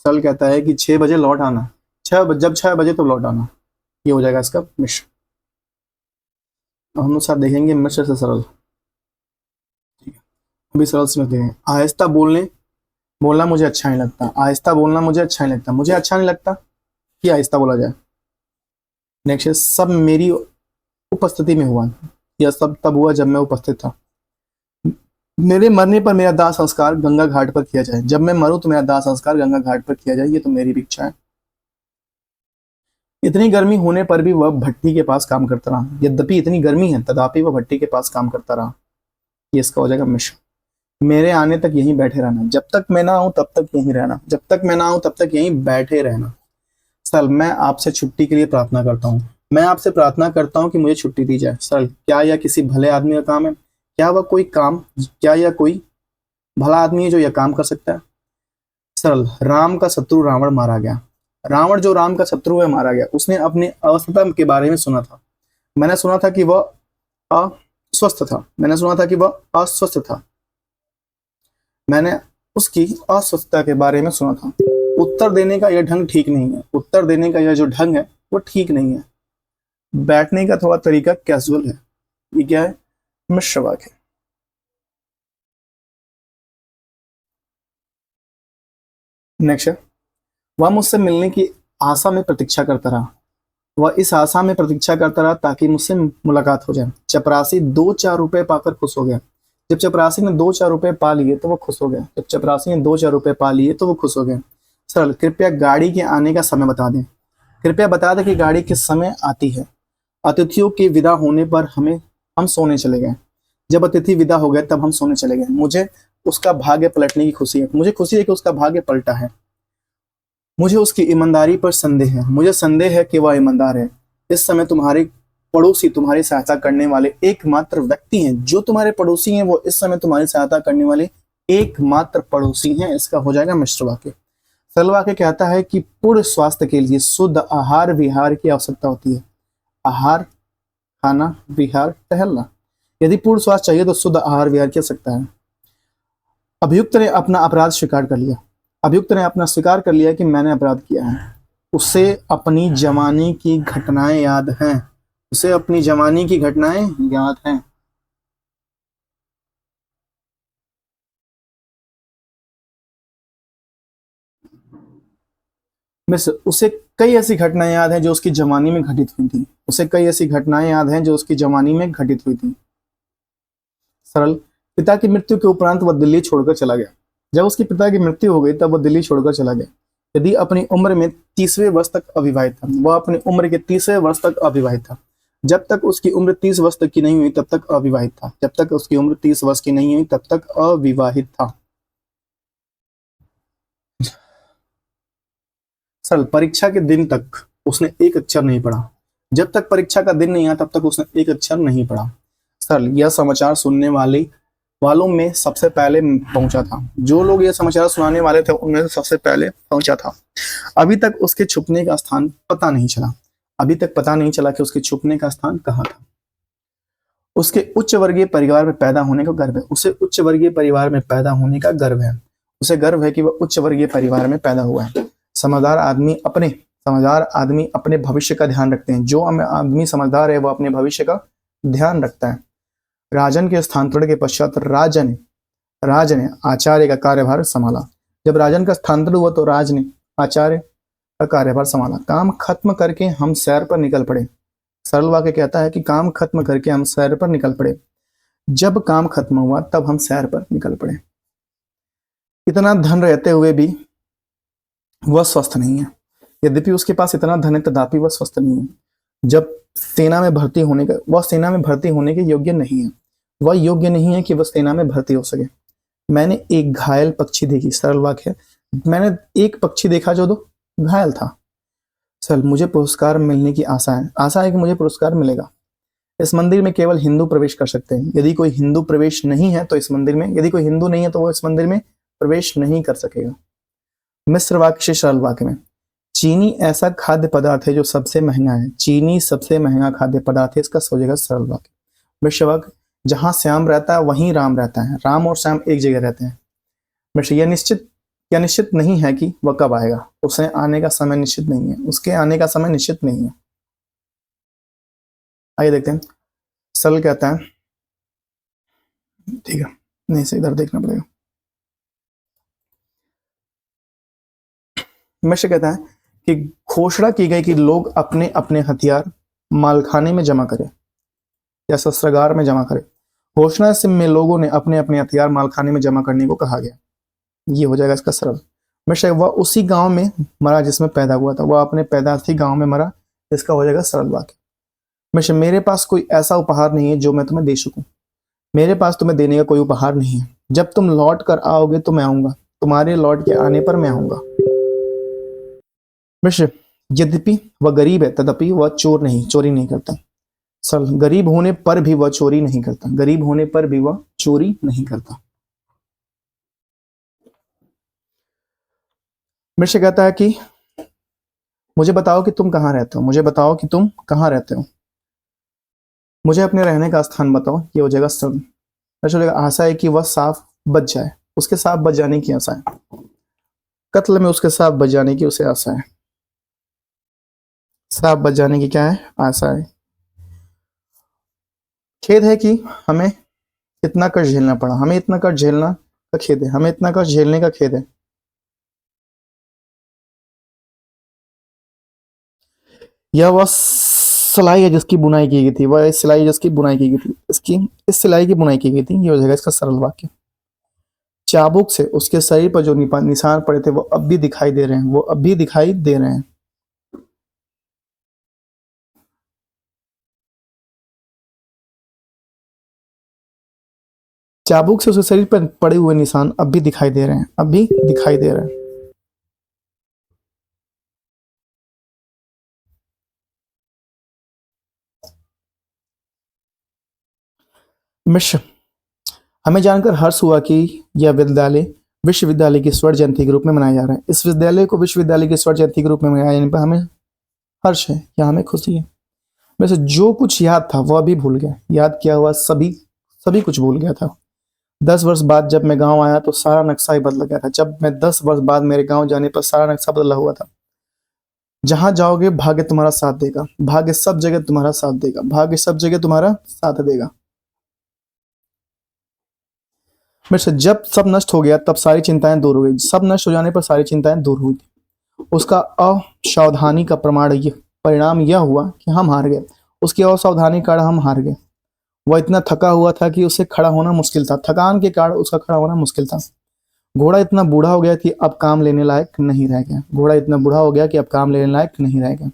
सरल कहता है कि 6 बजे लौट आना, जब 6 बजे तो लौट आना, ये हो जाएगा इसका मिश्र। हम लोग साथ देखेंगे मिश्र से सरल। अभी सरल समझते हैं। आहिस्ता बोलना मुझे अच्छा नहीं लगता, आहिस्ता बोलना मुझे अच्छा नहीं लगता, मुझे अच्छा नहीं लगता कि आहिस्ता बोला जाए। नेक्स्ट है सब मेरी उपस्थिति में हुआ, यह सब तब हुआ जब मैं उपस्थित था। मेरे मरने पर मेरा दाह संस्कार गंगा घाट पर किया जाए, जब मैं मरूं तो मेरा दाह संस्कार गंगा घाट पर किया जाए, ये तो मेरी भी इच्छा है। इतनी गर्मी होने पर भी वह भट्टी के पास काम करता रहा, यद्यपि इतनी गर्मी है तथापि वह भट्टी के पास काम करता रहा, ये इसका हो जाएगा मिश्र। मेरे आने तक यहीं बैठे रहना, जब तक मैं ना आऊं तब तक यहीं रहना, जब तक मैं ना आऊं तब तक यहीं बैठे रहना। सरल मैं आपसे छुट्टी के लिए प्रार्थना करता हूँ, मैं आपसे प्रार्थना करता हूँ कि मुझे छुट्टी दी जाए। सरल क्या यह किसी भले आदमी का काम है, क्या यह कोई भला आदमी है जो यह काम कर सकता है। सरल राम का शत्रु रावण मारा गया, रावण जो राम का शत्रु है मारा गया, उसने अपनी अवस्था के बारे में सुना था, मैंने सुना था कि वह अस्वस्थ था, मैंने सुना था कि वह अस्वस्थ था, मैंने उसकी अस्वस्थता के बारे में सुना था। उत्तर देने का यह ढंग ठीक नहीं है, उत्तर देने का यह जो ढंग है वो ठीक नहीं है, बैठने का थोड़ा तरीका कैजुअल है, ये क्या है मिश्र वाक्य है। नेक्स्ट है वह मुझसे मिलने की आशा में प्रतीक्षा करता रहा, वह इस आशा में प्रतीक्षा करता रहा ताकि मुझसे मुलाकात हो जाए। चपरासी 2-4 रुपए पाकर खुश हो गया, जब चपरासी ने 2-4 रुपए पा लिए तो वो खुश हो गया, जब चपरासी ने 2-4 रुपए पा लिए तो वो खुश हो गया। सरल कृपया गाड़ी के आने का समय बता दें, कृपया बता दें कि गाड़ी किस समय आती है। अतिथियों के विदा होने पर हम सोने चले गए, जब अतिथि विदा हो गए तब हम सोने चले गए। मुझे उसका भाग्य पलटने की खुशी है, मुझे खुशी है कि उसका भाग्य पलटा है। मुझे उसकी ईमानदारी पर संदेह है, मुझे संदेह है कि वह ईमानदार है। इस समय तुम्हारे पड़ोसी तुम्हारी सहायता करने वाले एकमात्र व्यक्ति हैं, जो तुम्हारे पड़ोसी हैं वो इस समय तुम्हारी सहायता करने वाले एकमात्र पड़ोसी हैं, इसका हो जाएगा मिश्र वाक्य। सरल वाक्य कहता है कि पूर्ण स्वास्थ्य के लिए शुद्ध आहार विहार की आवश्यकता होती है। आहार खाना, विहार टहलना, यदि पूर्ण स्वास्थ्य चाहिए तो शुद्ध आहार विहार की आवश्यकता है। अभियुक्त ने अपना अपराध स्वीकार कर लिया, अभियुक्त ने अपना स्वीकार कर लिया कि मैंने अपराध किया है, उसे अपनी जवानी की घटनाएं याद हैं, उसे अपनी जवानी की घटनाएं याद हैं। मिस उसे कई ऐसी घटनाएं याद हैं जो उसकी जवानी में घटित हुई थी, उसे कई ऐसी घटनाएं याद हैं जो उसकी जवानी में घटित हुई थी। सरल पिता की मृत्यु के उपरांत वह दिल्ली छोड़कर चला गया, जब उसके पिता की मृत्यु हो गई तब वह दिल्ली छोड़कर चला गया। यदि अपनी उम्र में 30वें वर्ष तक अविवाहित था, वह अपनी उम्र के 30वें वर्ष तक अविवाहित था। जब तक उसकी उम्र 30 वर्ष तक की नहीं हुई तब तक अविवाहित था। जब तक उसकी उम्र 30 वर्ष की नहीं हुई तब तक अविवाहित था। सरल, परीक्षा के दिन तक उसने एक अक्षर नहीं पढ़ा। जब तक परीक्षा का दिन नहीं आया तब तक उसने एक अक्षर नहीं पढ़ा। सरल, यह समाचार सुनने वालों में सबसे पहले पहुंचा था। जो लोग ये समाचार सुनाने वाले थे उनमें से सबसे पहले पहुंचा था। अभी तक उसके छुपने का स्थान पता नहीं चला। अभी तक पता नहीं चला कि उसके छुपने का स्थान कहाँ था। उसके उच्च वर्गीय परिवार में पैदा होने का गर्व है। उसे उच्च वर्गीय परिवार में पैदा होने का गर्व है। उसे गर्व है कि वह उच्च वर्गीय परिवार में पैदा हुआ है। समझदार आदमी अपने भविष्य का ध्यान रखते हैं। जो आदमी समझदार है वह अपने भविष्य का ध्यान रखता है। राजन के स्थानांतरण के पश्चात राज ने आचार्य का कार्यभार संभाला। जब राजन का स्थानांतरण हुआ तो राज ने आचार्य का कार्यभार संभाला। काम खत्म करके हम सैर पर निकल पड़े। सरल वाक्य कहता है कि काम खत्म करके हम सैर पर निकल पड़े। जब काम खत्म हुआ तब हम सैर पर निकल पड़े। इतना धन रहते हुए भी वह स्वस्थ नहीं है। यद्यपि उसके पास इतना धन है तथापि वह स्वस्थ नहीं है। जब सेना में भर्ती होने के योग्य नहीं है। वह योग्य नहीं है कि वह सेना में भर्ती हो सके। मैंने एक घायल पक्षी देखी। सरल वाक्य, मैंने एक पक्षी देखा जो तो घायल था। चल, मुझे पुरस्कार मिलने की आशा है कि मुझे पुरस्कार मिलेगा। इस मंदिर में केवल हिंदू प्रवेश कर सकते हैं। यदि कोई हिंदू प्रवेश नहीं है तो इस मंदिर में, यदि कोई हिंदू नहीं है तो वो इस मंदिर में प्रवेश नहीं कर सकेगा। मिश्र वाक्य से सरल वाक्य में, चीनी ऐसा खाद्य पदार्थ है जो सबसे महंगा है। चीनी सबसे महंगा खाद्य पदार्थ है। इसका सोचेगा सरल वाक्य। मिश्र वाक्य, जहां श्याम रहता है वहीं राम रहता है। राम और श्याम एक जगह रहते हैं। मिश्र, यह निश्चित नहीं है कि वह कब आएगा। उसे आने का समय निश्चित नहीं है। उसके आने का समय निश्चित नहीं है। आइए देखते हैं। सरल कहता है, ठीक है, नहीं से इधर देखना पड़ेगा। मिश्र कहता है कि घोषणा की गई कि लोग अपने अपने हथियार मालखाने में जमा करें या शस्त्रागार में जमा करें। घोषणा से में लोगों ने अपने अपने हथियार मालखाने में जमा करने को कहा गया। ये हो जाएगा इसका सरल। मिश्र, वह उसी गांव में मरा जिसमें पैदा हुआ था। वह अपने पैदाइशी गांव में मरा। इसका हो जाएगा सरल वाक्य। मिश्र, मेरे पास कोई ऐसा उपहार नहीं है जो मैं तुम्हें दे सकूं। मेरे पास तुम्हें देने का कोई उपहार नहीं है। जब तुम लौट कर आओगे तो मैं आऊंगा। तुम्हारे लौट के आने पर मैं आऊंगा। मिश्र, यद्यपि वह गरीब है तथापि वह चोरी नहीं करता। सरल, गरीब होने पर भी वह चोरी नहीं करता। गरीब होने पर भी वह चोरी नहीं करता। मिश्र कहता है कि मुझे बताओ कि तुम कहाँ रहते हो। मुझे बताओ कि तुम कहाँ रहते हो। मुझे अपने रहने का स्थान बताओ। ये हो जाएगा सरल। मिश्र, आशा है कि वह साफ बच जाए। उसके साफ बच जाने की आशा है। कत्ल में उसके साफ बच जाने की उसे आशा है। साफ बच जाने की क्या है? आशा है। खेद है कि हमें इतना कष्ट झेलना पड़ा। हमें इतना कष्ट झेलना का खेद है। हमें इतना कष्ट झेलने का खेद है। यह वह सिलाई है जिसकी बुनाई की गई थी। वह सिलाई जिसकी बुनाई की गई थी। इस सिलाई की बुनाई की गई थी। ये हो जाएगा इसका सरल वाक्य। चाबुक से उसके शरीर पर जो निशान पड़े थे वो अब भी दिखाई दे रहे हैं। वो अब भी दिखाई दे रहे हैं। चाबुक से उसके शरीर पर पड़े हुए निशान अब भी दिखाई दे रहे हैं। अब भी दिखाई दे रहे हैं। मिश्र, हमें जानकर हर्ष हुआ कि यह विद्यालय विश्वविद्यालय की स्वर्ण जयंती के रूप में मनाया जा रहा है। इस विद्यालय को विश्वविद्यालय की स्वर्ण जयंती के रूप में मनाया जाने पर हमें हर्ष है या हमें खुशी है। वैसे जो कुछ याद था वह भी भूल गया। याद किया हुआ सभी कुछ भूल गया था। 10 वर्ष बाद जब मैं गांव आया तो सारा नक्शा ही बदल गया था। जब मैं 10 वर्ष बाद मेरे गांव जाने पर सारा नक्शा बदला हुआ था। जहां जाओगे भाग्य तुम्हारा साथ देगा। भाग्य सब जगह तुम्हारा साथ देगा। भाग्य सब जगह तुम्हारा साथ देगा। मेरे से जब सब नष्ट हो गया तब सारी चिंताएं दूर हो गई। सब नष्ट हो जाने पर सारी चिंताएं दूर हुई थी। उसका असावधानी का परिणाम यह हुआ कि हम हार गए। उसकी असावधानी के कारण हम हार गए। वह इतना थका हुआ था कि उसे खड़ा होना मुश्किल था। थकान के कारण उसका खड़ा होना मुश्किल था। घोड़ा इतना बूढ़ा हो गया कि अब काम लेने लायक नहीं रह गया। घोड़ा इतना बूढ़ा हो गया कि अब काम लेने लायक नहीं रह गया।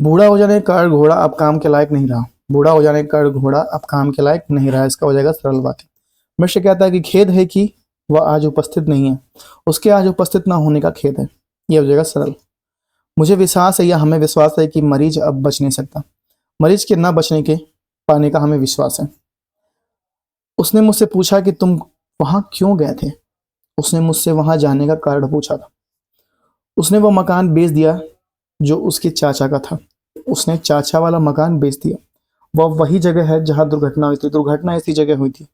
बूढ़ा हो जाने के कारण घोड़ा अब काम के लायक नहीं रहा। बूढ़ा हो जाने के कारण घोड़ा अब काम के लायक नहीं रहा, इसका हो जाएगा सरल वाक्य। मिश्र कहता है कि खेद है कि वह आज उपस्थित नहीं है, उसके आज उपस्थित ना होने का खेद है, यह हो जाएगा सरल। मुझे विश्वास है या हमें विश्वास है कि मरीज अब बच नहीं सकता। मरीज के न बचने के पाने का हमें विश्वास है। उसने मुझसे पूछा कि तुम वहां क्यों गए थे। उसने मुझसे वहां जाने का कारण पूछा था। उसने वो मकान बेच दिया जो उसके चाचा का था। उसने चाचा वाला मकान बेच दिया। वह वही जगह है जहां दुर्घटना हुई थी। दुर्घटना इसी जगह हुई थी,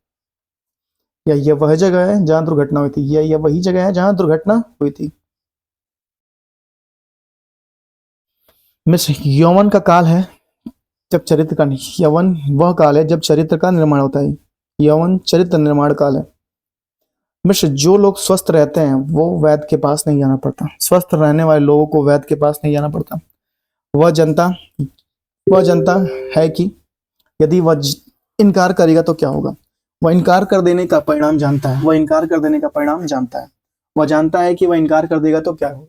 या यह वह जगह है जहां दुर्घटना हुई थी, या यह वही जगह है जहां दुर्घटना हुई थी। मिस्र यौवन का काल है जब चरित्र का नहीं, यौवन वह काल है जब चरित्र का निर्माण होता है। यौवन चरित्र निर्माण काल है। मिश्र जो लोग स्वस्थ रहते हैं वो वैद्य के पास नहीं जाना पड़ता। स्वस्थ रहने वाले लोगों को वैद्य के पास नहीं जाना पड़ता। वह जनता वह जनता है कि यदि इनकार करेगा तो क्या होगा। वह इनकार कर देने का परिणाम जानता है। वह इनकार कर देने का परिणाम जानता है। वह जानता है कि वह इनकार कर देगा तो क्या होगा।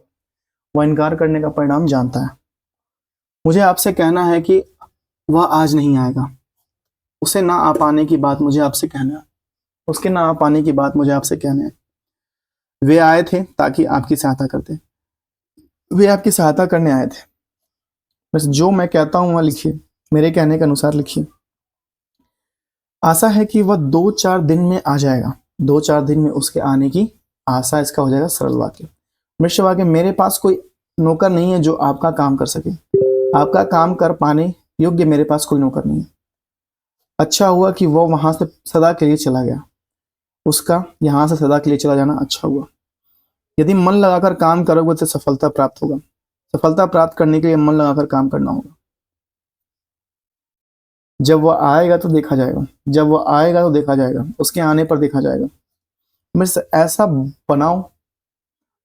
वह इनकार करने का परिणाम जानता है। मुझे आपसे कहना है कि वह आज नहीं आएगा। उसे ना आ पाने की बात मुझे आपसे कहना है। उसके ना आ पाने की बात मुझे आपसे कहना है। वे आए थे ताकि आपकी सहायता करते। वे आपकी सहायता करने आए थे। बस जो मैं कहता हूं वह लिखिए, मेरे कहने के अनुसार लिखिए। आशा है कि वह 2-4 दिन में आ जाएगा। 2-4 दिन में उसके आने की आशा, इसका हो जाएगा सरल वाक्य। मिश्र वाक्य, मेरे पास कोई नौकर नहीं है जो आपका काम कर सके। आपका काम कर पाने योग्य मेरे पास कोई नौकर नहीं है। अच्छा हुआ कि वो वहां से सदा के लिए चला गया। उसका यहां से सदा के लिए चला जाना अच्छा हुआ। यदि मन लगाकर काम करोगे तो सफलता प्राप्त होगा। सफलता प्राप्त करने के लिए मन लगाकर काम करना होगा। जब वह आएगा तो देखा जाएगा। जब वह आएगा तो देखा जाएगा, उसके आने पर देखा जाएगा। मिस्र ऐसा बनाओ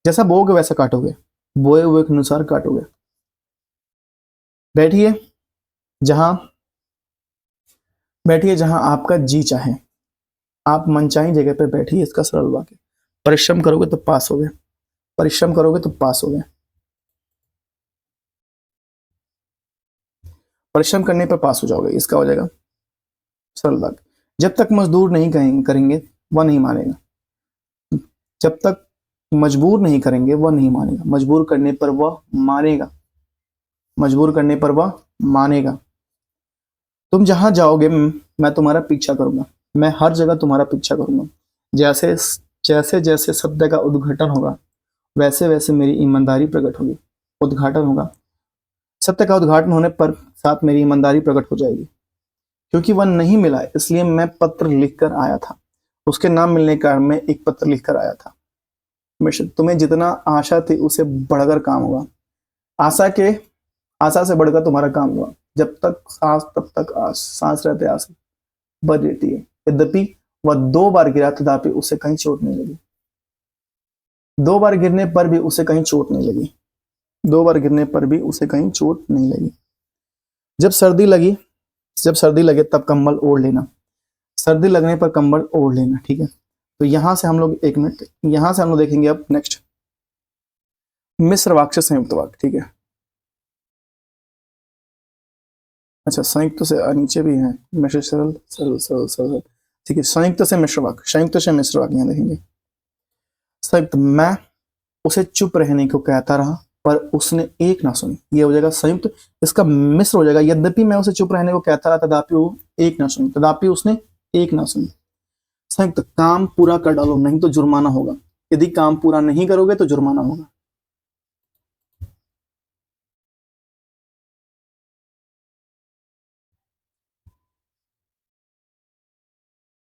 जैसा बोओगे वैसा काटोगे, बोए हुए के अनुसार काटोगे। बैठिए जहां बैठिए जहां आपका जी चाहे। आप मनचाही जगह पर बैठिए, इसका सरल वाक्य। परिश्रम करोगे तो पास होगे। परिश्रम करोगे तो पास होगे। परिश्रम करने पर पास हो जाओगे, इसका हो जाएगा सरल वाक्य। जब तक मजदूर नहीं करेंगे वह नहीं मानेगा। जब तक मजबूर नहीं करेंगे वह नहीं मानेगा। मजबूर करने पर वह मानेगा। मजबूर करने पर वह मानेगा। तुम जहां जाओगे मैं तुम्हारा पीछा करूंगा। मैं हर जगह तुम्हारा पीछा करूंगा। जैसे जैसे जैसे सत्य का उद्घाटन होगा वैसे वैसे मेरी ईमानदारी प्रकट होगी। उद्घाटन होगा, सत्य का उद्घाटन होने पर साथ मेरी ईमानदारी प्रकट हो जाएगी। क्योंकि वह नहीं मिला इसलिए मैं पत्र लिखकर आया था। उसके नाम मिलने के कारण मैं एक पत्र लिखकर आया था। मिश्र, तुम्हें जितना आशा थी उसे बढ़कर काम हुआ। आशा के आशा से बढ़कर तुम्हारा काम हुआ। जब तक सांस तब तक आस, सांस रहते आस बढ़ रहती है। यद्यपि वह 2 बार गिरा तथापि उसे कहीं चोट नहीं लगी। 2 बार गिरने पर भी उसे कहीं चोट नहीं लगी। 2 बार गिरने पर भी उसे कहीं चोट नहीं लगी। जब सर्दी लगी जब सर्दी लगे तब कंबल ओढ़ लेना। सर्दी लगने पर कंबल ओढ़ लेना, ठीक है। तो यहां से हम लोग 1 मिनट, यहां से हम लोग देखेंगे अब नेक्स्ट मिश्र वाक्य संयुक्त वाक्य, ठीक है। अच्छा, संयुक्त से नीचे भी है मिश्र सरल सरल सरल सरल, ठीक है। संयुक्त से मिश्र वाक्य, संयुक्त से मिश्र वाक्य यहाँ देखेंगे। संयुक्त, मैं उसे चुप रहने को कहता रहा पर उसने एक ना सुनी, ये हो जाएगा संयुक्त। इसका मिश्र हो जाएगा, यद्यपि मैं उसे चुप रहने को कहता रहा तथापि वो एक ना सुनी, तथापि उसने एक ना सुनी। संयुक्त, काम पूरा कर डालो नहीं तो जुर्माना होगा। यदि काम पूरा नहीं करोगे तो जुर्माना होगा।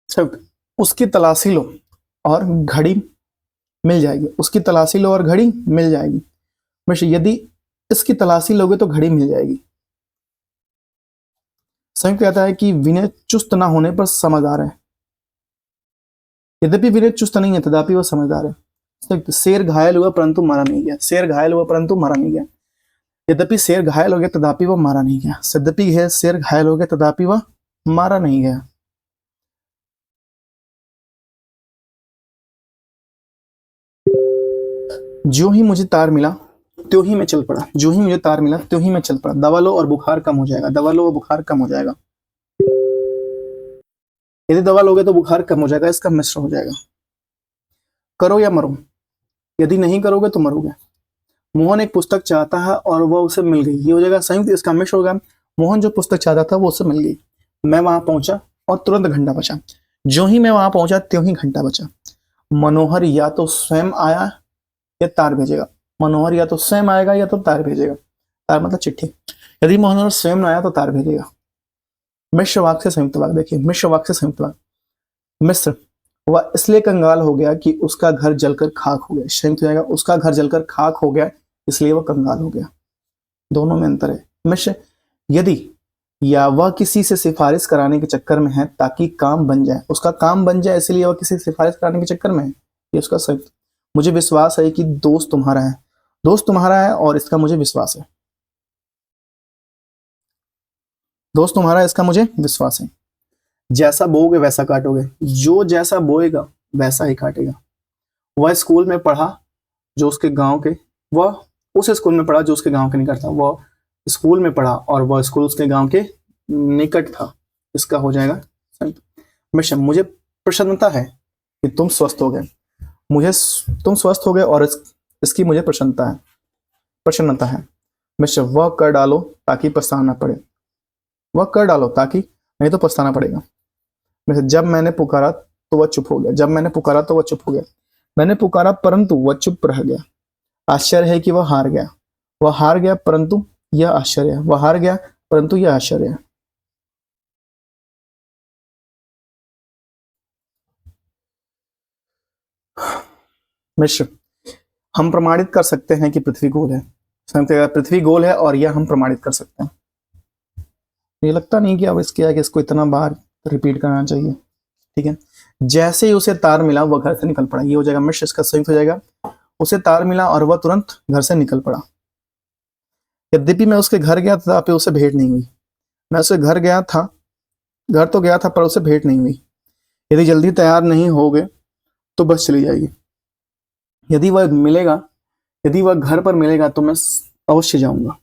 संयुक्त, उसकी तलाशी लो और घड़ी मिल जाएगी। उसकी तलाशी लो और घड़ी मिल जाएगी। मिश्र, यदि इसकी तलाशी लोगे तो घड़ी मिल जाएगी। संयुक्त कहता है कि विनय चुस्त ना होने पर समझदार है। यद्यपि विनय चुस्त नहीं है तथापि वह समझदार है। संयुक्त, शेर घायल हुआ परंतु मारा नहीं गया। शेर घायल हुआ परंतु मारा नहीं गया। यद्यपि शेर घायल हो गया तथापि वह मारा नहीं गया। यद्यपि है शेर घायल हो गया तथापि वह मारा नहीं गया। जो ही मुझे तार मिला त्यों ही मैं चल पड़ा, जो ही मुझे तार मिला त्यों ही मैं चल पड़ा। दवा लो और बुखार कम हो जाएगा, दवा लो और बुखार कम हो जाएगा। यदि दवा लोगे तो बुखार कम हो जाएगा, इसका मिश्र हो जाएगा। करो या मरो, यदि नहीं करोगे तो मरोगे। मोहन एक पुस्तक चाहता है और वह उसे मिल गई, ये हो जाएगा संयुक्त, इसका मिश्र होगा। मोहन जो पुस्तक चाहता था वो उसे मिल गई। मैं वहां पहुंचा और तुरंत घंटा बचा, जो ही मैं वहां पहुंचा त्यों ही घंटा बचा। मनोहर या तो स्वयं आया या तार भेजेगा। मनोहर या तो स्वयं आएगा या तो तार भेजेगा। तार मतलब चिट्ठी। यदि मनोहर स्वयं न आया तो तार भेजेगा। मिश्र वाक्य से संयुक्त वाक्य देखिए, मिश्र वाक्य से संयुक्त वाक्य। मिश्र, वह इसलिए कंगाल हो गया कि उसका घर जलकर खाक हो गया। संयुक्त हो जाएगा, उसका घर जलकर खाक हो गया इसलिए वह कंगाल हो गया। दोनों में अंतर है। मिश्र, यदि या वह किसी से सिफारिश कराने के चक्कर में है ताकि काम बन जाए, उसका काम बन जाए इसलिए वह किसी से सिफारिश कराने के चक्कर में है, ये उसका संयुक्त। मुझे विश्वास है कि दोस्त तुम्हारा है, दोस्त तुम्हारा है और इसका मुझे विश्वास है। दोस्त तुम्हारा है, इसका मुझे विश्वास है। जैसा बोओगे वैसा काटोगे, जो जैसा बोएगा वैसा ही काटेगा। वह स्कूल में पढ़ा जो उसके गांव के, वह उस स्कूल में पढ़ा जो उसके गांव के निकट था। वह स्कूल में पढ़ा और वह स्कूल उसके गांव के निकट था, इसका हो जाएगा संयुक्त। मिश्र, मुझे प्रसन्नता है कि तुम स्वस्थ हो गए, मुझे तुम स्वस्थ हो गए और इसकी मुझे प्रसन्नता है, प्रसन्नता है। मिश्र, वह कर डालो ताकि पछताना पड़े, वह कर डालो ताकि नहीं तो पछताना पड़ेगा। मिश्र, जब मैंने पुकारा तो वह चुप हो गया, जब मैंने पुकारा तो वह चुप हो गया। मैंने पुकारा परंतु वह चुप रह गया। आश्चर्य है कि वह हार गया, वह हार गया परंतु यह आश्चर्य है, वह हार गया परंतु यह आश्चर्य है। मिश्र, हम प्रमाणित कर सकते हैं कि पृथ्वी गोल है। पृथ्वी गोल है और यह हम प्रमाणित कर सकते हैं। ये लगता नहीं कि अब इसके आगे इसको इतना बार रिपीट करना चाहिए, ठीक है। जैसे ही उसे तार मिला वह घर से निकल पड़ा, ये हो जाएगा मिश्र, इसका संयुक्त हो जाएगा। उसे तार मिला और वह तुरंत घर से निकल पड़ा। यद्यपि मैं उसके घर गया था पर उसे भेंट नहीं हुई। मैं उसके घर गया था, घर तो गया था पर उसे भेंट नहीं हुई। यदि जल्दी तैयार नहीं होगे तो बस चली जाएगी। यदि वह मिलेगा, यदि वह घर पर मिलेगा तो मैं अवश्य जाऊंगा,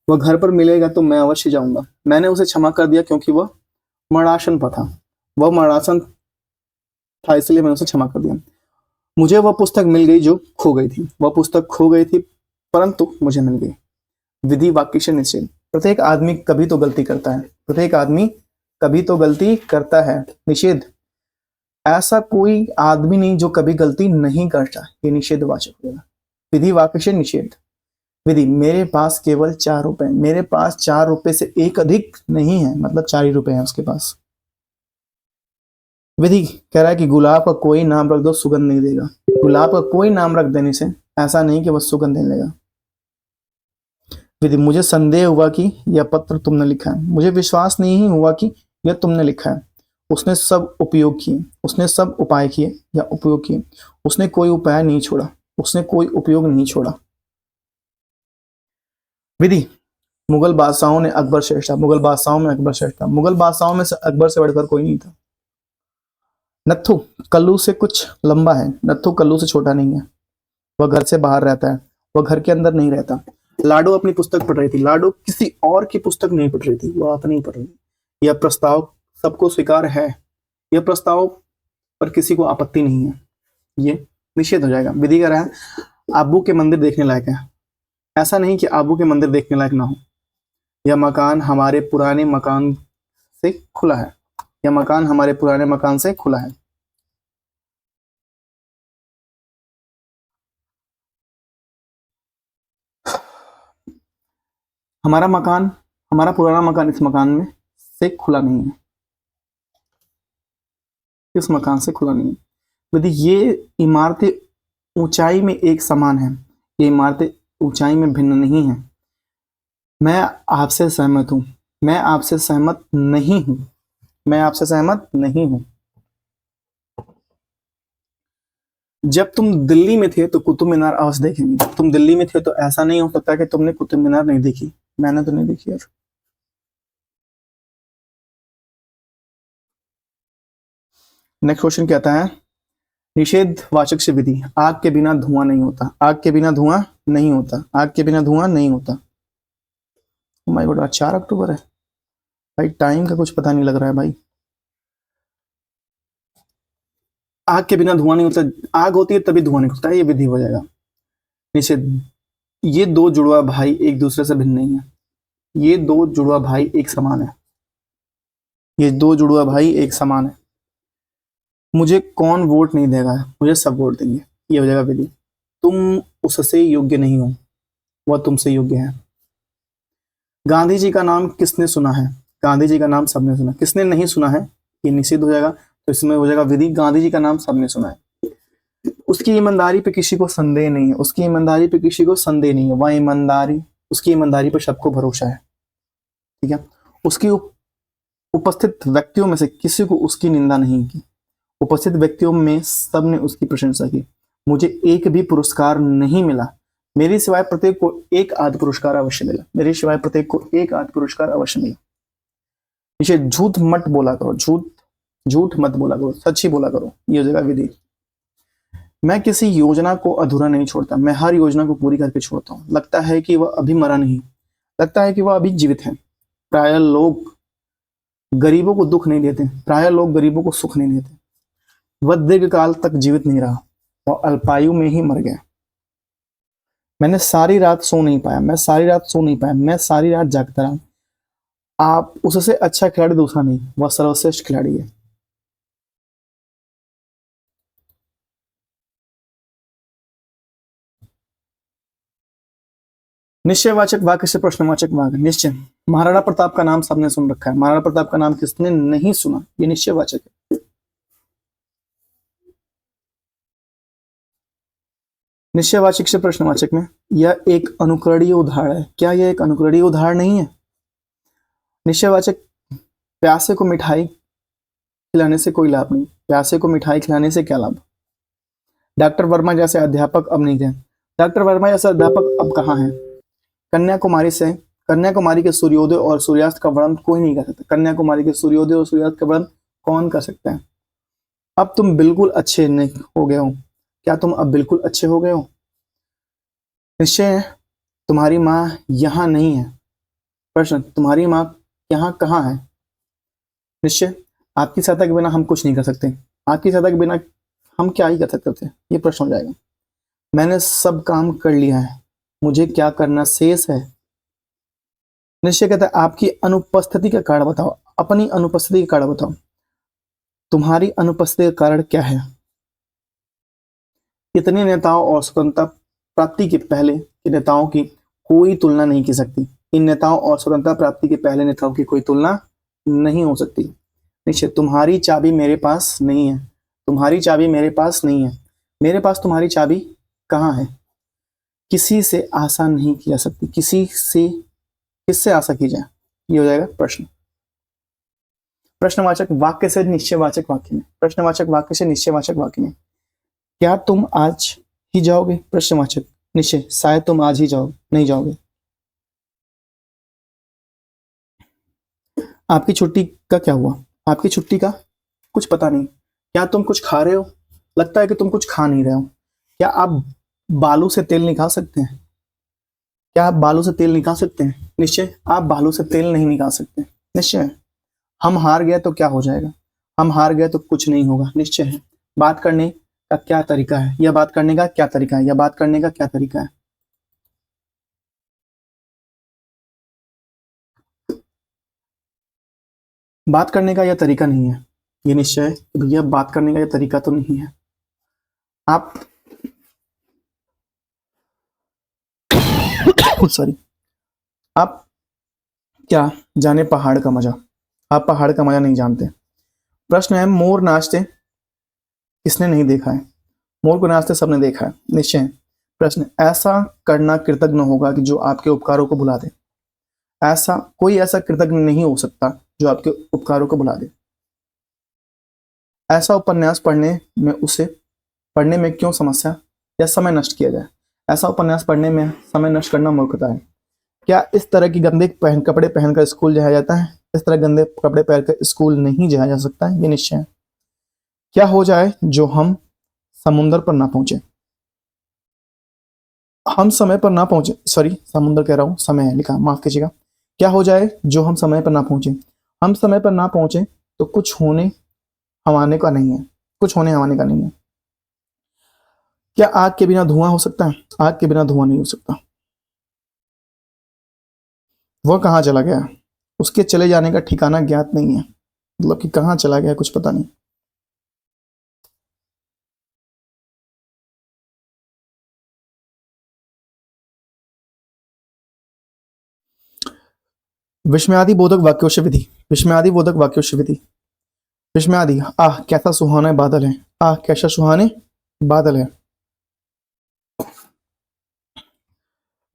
वह घर पर मिलेगा तो मैं अवश्य जाऊंगा। मैंने उसे क्षमा कर दिया क्योंकि वह मरणासन पर था, वह मरणासन था इसलिए मैंने उसे क्षमा कर दिया। मुझे वह पुस्तक मिल गई जो खो गई थी, वह पुस्तक खो गई थी परंतु मुझे मिल गई। विधि वाक्य से निषेध। प्रत्येक आदमी कभी तो गलती करता है, प्रत्येक आदमी कभी तो गलती करता है। निषेध, ऐसा कोई आदमी नहीं जो कभी गलती नहीं करता, ये निषेधवाचक होगा। विधि वाक्य से निषेध। विधि, मेरे पास केवल 4 रुपए, मेरे पास 4 रुपए से एक अधिक नहीं है, मतलब 4 ही रुपए हैं उसके पास। विधि कह रहा है कि गुलाब का कोई नाम रख दो सुगंध नहीं देगा। गुलाब का कोई नाम रख देने से ऐसा नहीं कि वह सुगंध देने लेगा। विधि, मुझे संदेह हुआ कि यह पत्र तुमने लिखा है, मुझे विश्वास नहीं हुआ कि यह तुमने लिखा है। उसने सब उपयोग किए, उसने सब उपाय किए या उपयोग किए, उसने कोई उपाय नहीं छोड़ा, उसने कोई उपयोग नहीं छोड़ा। विधि, मुगल बादशाहों ने अकबर श्रेष्ठ था, मुगल बादशाहों में अकबर श्रेष्ठ था। मुगल बादशाहों में से अकबर से बढ़कर कोई नहीं था। नत्थु कल्लू से कुछ लंबा है, नत्थु कल्लू से छोटा नहीं है। वह घर से बाहर रहता है, वह घर के अंदर नहीं रहता। लाडो अपनी पुस्तक पढ़ रही थी, लाडो किसी और की पुस्तक नहीं पढ़ रही थी, वह अपनी पढ़ रही थी। यह प्रस्ताव सबको स्वीकार है, यह प्रस्ताव पर किसी को आपत्ति नहीं है, ये निषेध हो जाएगा। विधि कह रहा है आबू के मंदिर देखने लायक है, ऐसा नहीं कि आबू के मंदिर देखने लायक ना हो। यह मकान हमारे पुराने मकान से खुला है, यह मकान हमारे पुराने मकान से खुला है। हमारा मकान, हमारा पुराना मकान इस मकान में से खुला नहीं है, इस मकान से खुला नहीं है। यदि ये इमारतें ऊंचाई में एक समान है, ये इमारतें ऊंचाई में भिन्न नहीं है। मैं आपसे सहमत हूं, मैं आपसे सहमत नहीं हूं, मैं आपसे सहमत नहीं हूं। जब तुम दिल्ली में थे तो कुतुब मीनार अवश्य देखेंगे, जब तुम दिल्ली में थे तो ऐसा नहीं हो सकता कि तुमने कुतुब मीनार नहीं देखी। मैंने तो नहीं देखी यार। नेक्स्ट क्वेश्चन क्या आता है, निषेध वाचक से विधि, आग के बिना धुआं नहीं होता, आग के बिना धुआं नहीं होता, आग के बिना धुआं नहीं होता। माय गॉड, आज 4 अक्टूबर है भाई, टाइम का कुछ पता नहीं लग रहा है भाई। आग के बिना धुआं नहीं होता, आग होती है तभी धुआं निकलता है, ये विधि हो जाएगा। निषेध, ये दो जुड़वा भाई एक दूसरे से भिन्न नहीं है, ये दो जुड़वा भाई एक समान है, ये दो जुड़वा भाई एक समान है। मुझे कौन वोट नहीं देगा, मुझे सब वोट देंगे, ये हो जाएगा विधि। तुम उससे योग्य नहीं हो, वह तुमसे योग्य है। गांधी जी का नाम किसने सुना है, गांधी जी का नाम सबने सुना, किसने नहीं सुना है ये निषेध हो जाएगा, तो इसमें हो जाएगा विधि। गांधी जी का नाम सबने सुना है। उसकी ईमानदारी पे किसी को संदेह नहीं है, उसकी ईमानदारी पे किसी को संदेह नहीं है, वह ईमानदारी, उसकी ईमानदारी पर सबको भरोसा है, ठीक है। उसकी उपस्थित व्यक्तियों में से किसी को उसकी निंदा नहीं की, उपस्थित व्यक्तियों में सबने उसकी प्रशंसा की। मुझे एक भी पुरस्कार नहीं मिला, मेरे सिवाय प्रत्येक को एक आध पुरस्कार अवश्य मिला, मेरे सिवाय प्रत्येक को एक आध पुरस्कार अवश्य मिला। इसे झूठ मत बोला करो, झूठ मत बोला करो, सच ही बोला करो, ये हो जाएगा विधि। मैं किसी योजना को अधूरा नहीं छोड़ता, मैं हर योजना को पूरी करके छोड़ता हूँ। लगता है कि वह अभी मरा नहीं, लगता है कि वह अभी जीवित है। प्राय लोग गरीबों को दुख नहीं देते, प्राय लोग गरीबों को सुख नहीं देते। वह दीर्घ काल तक जीवित नहीं रहा, वह अल्पायु में ही मर गया। मैंने सारी रात सो नहीं पाया, मैं सारी रात सो नहीं पाया, मैं सारी रात जागता रहा। आप उससे अच्छा खिलाड़ी दूसरा नहीं, वह सर्वश्रेष्ठ खिलाड़ी है। निश्चयवाचक वाक्य से प्रश्नवाचक वाक्य। निश्चय, महाराणा प्रताप का नाम सबने सुन रखा है, महाराणा प्रताप का नाम किसने नहीं सुना, ये निश्चयवाचक है। निश्चयवाचक से प्रश्नवाचक में, यह एक अनुकरणीय उदाहरण है, क्या यह एक अनुकरणीय उदाहरण नहीं है। निश्चयवाचक, प्यासे को मिठाई खिलाने से कोई लाभ नहीं, प्यासे को मिठाई खिलाने से क्या लाभ। डॉक्टर वर्मा जैसे अध्यापक अब नहीं रहे, डॉक्टर वर्मा जैसे अध्यापक अब कहाँ हैं। कन्याकुमारी के सूर्योदय और सूर्यास्त का वर्णन कोई नहीं कर सकता, कन्याकुमारी के सूर्योदय और सूर्यास्त का वर्णन कौन कर सकता है। अब तुम बिल्कुल अच्छे नहीं हो गए हो, क्या तुम अब बिल्कुल अच्छे हो गए हो। निश्चय, तुम्हारी माँ यहाँ नहीं है। प्रश्न, तुम्हारी माँ यहाँ कहाँ है। निश्चय, आपकी सहायता के बिना हम कुछ नहीं कर सकते, आपकी सहायता के बिना हम क्या ही कर सकते थे, ये प्रश्न हो जाएगा। मैंने सब काम कर लिया है, मुझे क्या करना शेष है। निश्चय कहता है, आपकी अनुपस्थिति का कारण बताओ, अपनी अनुपस्थिति का कारण बताओ, तुम्हारी अनुपस्थिति का कारण क्या है। इतने नेताओं और स्वतंत्रता प्राप्ति के पहले के नेताओं की कोई तुलना नहीं की सकती, इन नेताओं और स्वतंत्रता प्राप्ति के पहले नेताओं की कोई तुलना नहीं हो सकती। निश्चय, तुम्हारी चाबी मेरे पास नहीं है, तुम्हारी चाबी मेरे पास नहीं है, मेरे पास तुम्हारी चाबी कहाँ है। किसी से आशा नहीं की जा सकती, किससे आशा की जाए, ये हो जाएगा प्रश्न। प्रश्नवाचक वाक्य से निश्चयवाचक वाक्य में, प्रश्नवाचक वाक्य से निश्चयवाचक वाक्य में, क्या तुम आज ही जाओगे। प्रश्नवाचक, निश्चय, शायद तुम आज ही जाओ नहीं जाओगे। आपकी छुट्टी का क्या हुआ, आपकी छुट्टी का कुछ पता नहीं। क्या तुम कुछ खा रहे हो, लगता है कि तुम कुछ खा नहीं रहे हो। क्या आप बालू से तेल निकाल सकते हैं, क्या आप बालू से तेल निकाल सकते हैं। निश्चय, आप बालू से तेल नहीं निकाल सकते। निश्चय, हम हार गए तो क्या हो जाएगा, हम हार गए तो कुछ नहीं होगा। निश्चय है, बात करने का क्या तरीका है, यह बात करने का क्या तरीका है, यह बात करने का क्या तरीका है। बात करने का यह तरीका नहीं है, ये निश्चय है कि भैया बात करने का यह तरीका तो नहीं है। आप सॉरी, आप क्या जाने पहाड़ का मजा, आप पहाड़ का मजा नहीं जानते। प्रश्न है, मोर नाचते किसने नहीं देखा है, मोर को नाचते सबने देखा है। निश्चय, प्रश्न, ऐसा करना कृतज्ञ होगा कि जो आपके उपकारों को भुला दे, ऐसा कोई ऐसा कृतज्ञ नहीं हो सकता जो आपके उपकारों को भुला दे। ऐसा उपन्यास पढ़ने में क्यों समस्या या समय नष्ट किया जाए, ऐसा उपन्यास पढ़ने में समय नष्ट करना मूर्खता है। क्या इस तरह की गंदे कपड़े पहनकर स्कूल जाया जाता है, इस तरह गंदे कपड़े पहनकर स्कूल नहीं जाया जा सकता है, ये निश्चय है। क्या हो जाए जो हम समुंदर पर ना पहुंचे। हम समय पर ना पहुंचे, सॉरी समुंदर कह रहा हूं, समय है लिखा, माफ कीजिएगा। क्या हो जाए जो हम समय पर ना पहुंचे। हम समय पर ना पहुंचे तो कुछ होने हवाने का नहीं है, कुछ होने हवाने का नहीं है। क्या आग के बिना धुआं हो सकता है? आग के बिना धुआं नहीं हो सकता। वह कहाँ चला गया? उसके चले जाने का ठिकाना ज्ञात नहीं है, मतलब कि कहाँ चला गया कुछ पता नहीं। विस्मयादि बोधक वाक्योश विधि, विस्मयादि बोधक वाक्योश विधि। विस्मयादि, आह कैसा सुहाना बादल है, आह कैसा सुहाने बादल है।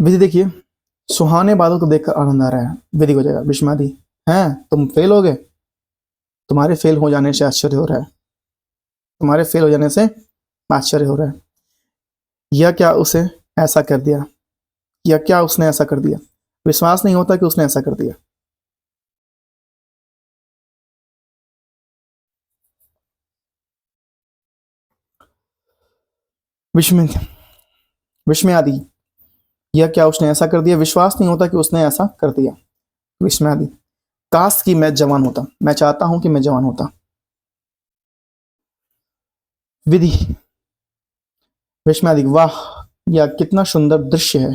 विधि देखिए, सुहाने बादल को देखकर आनंद आ रहा है, विधि हो जाएगा विस्मयादि। हैं तुम फेल हो गए, तुम्हारे फेल हो जाने से आश्चर्य हो रहा है, तुम्हारे फेल हो जाने से आश्चर्य हो रहा है। यह क्या उसे ऐसा कर दिया, या क्या उसने ऐसा कर दिया। विश्वास नहीं होता कि उसने ऐसा कर दिया। विस्मय, विस्मयादि, यह क्या उसने ऐसा कर दिया। विश्वास नहीं होता कि उसने ऐसा कर दिया। विस्मयादि, काश कि मैं जवान होता, मैं चाहता हूं कि मैं जवान होता। विधि, विस्मयादि, वाह यह कितना सुंदर दृश्य है,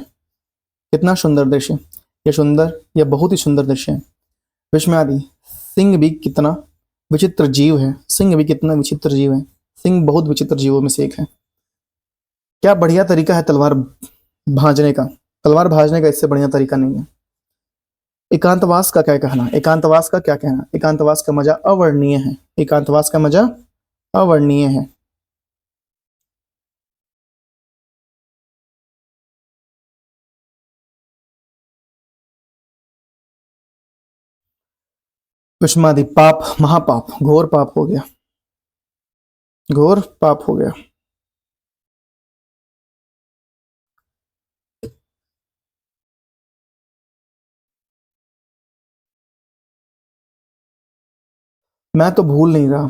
कितना सुंदर दृश्य, यह सुंदर, यह बहुत ही सुंदर दृश्य है। विस्मयादि, सिंह भी कितना विचित्र जीव है, सिंह भी कितना विचित्र जीव है, सिंह बहुत विचित्र जीवों में से एक है। क्या बढ़िया तरीका है तलवार भांजने का, तलवार भांजने का इससे बढ़िया तरीका नहीं है। एकांतवास का क्या कहना, एकांतवास का क्या कहना, एकांतवास का मजा अवर्णनीय है, एकांतवास का मजा अवर्णनीय है। विस्मादि, पाप महापाप, घोर पाप हो गया, घोर पाप हो गया। मैं तो भूल नहीं रहा,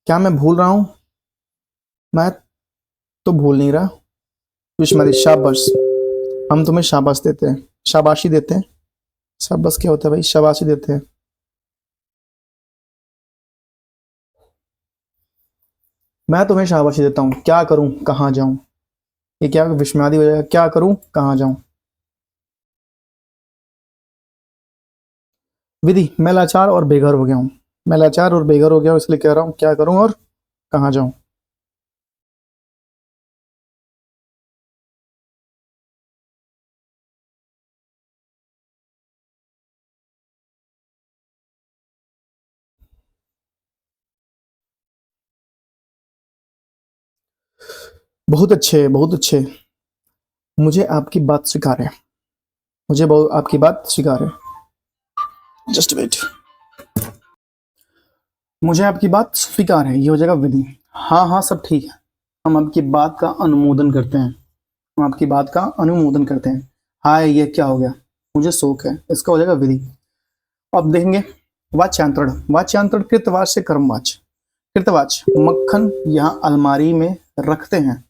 क्या मैं भूल रहा हूं, मैं तो भूल नहीं रहा। विस्मादि, शाबाश, हम तुम्हें शाबाश देते हैं, शाबाशी देते हैं। शाबाश क्या होता है भाई, शाबाशी देते हैं। मैं तुम्हें शाबाशी देता हूँ, क्या करूं कहाँ जाऊं। ये क्या विस्मादि हो जाएगा, क्या करूं कहाँ जाऊं। विधि, मैं लाचार और बेघर हो गया हूँ, मैं लाचार और बेघर हो गया हूँ, इसलिए कह रहा हूँ क्या करूं और कहाँ जाऊं। बहुत अच्छे, बहुत अच्छे। मुझे आपकी बात स्वीकार है, मुझे बहुत आपकी बात स्वीकार है। जस्ट वेट, मुझे आपकी बात स्वीकार है, ये हो जाएगा विधि। हाँ हाँ सब ठीक है, हम आपकी बात का अनुमोदन करते हैं, हम आपकी बात का अनुमोदन करते हैं। हाय ये क्या हो गया, मुझे शौक है, इसका हो जाएगा विधि। अब देखेंगे वाच्यांतरण, वाच्यांतरण कृतवाच से कर्मवाच। कृतवाच, मक्खन यहाँ अलमारी में रखते हैं।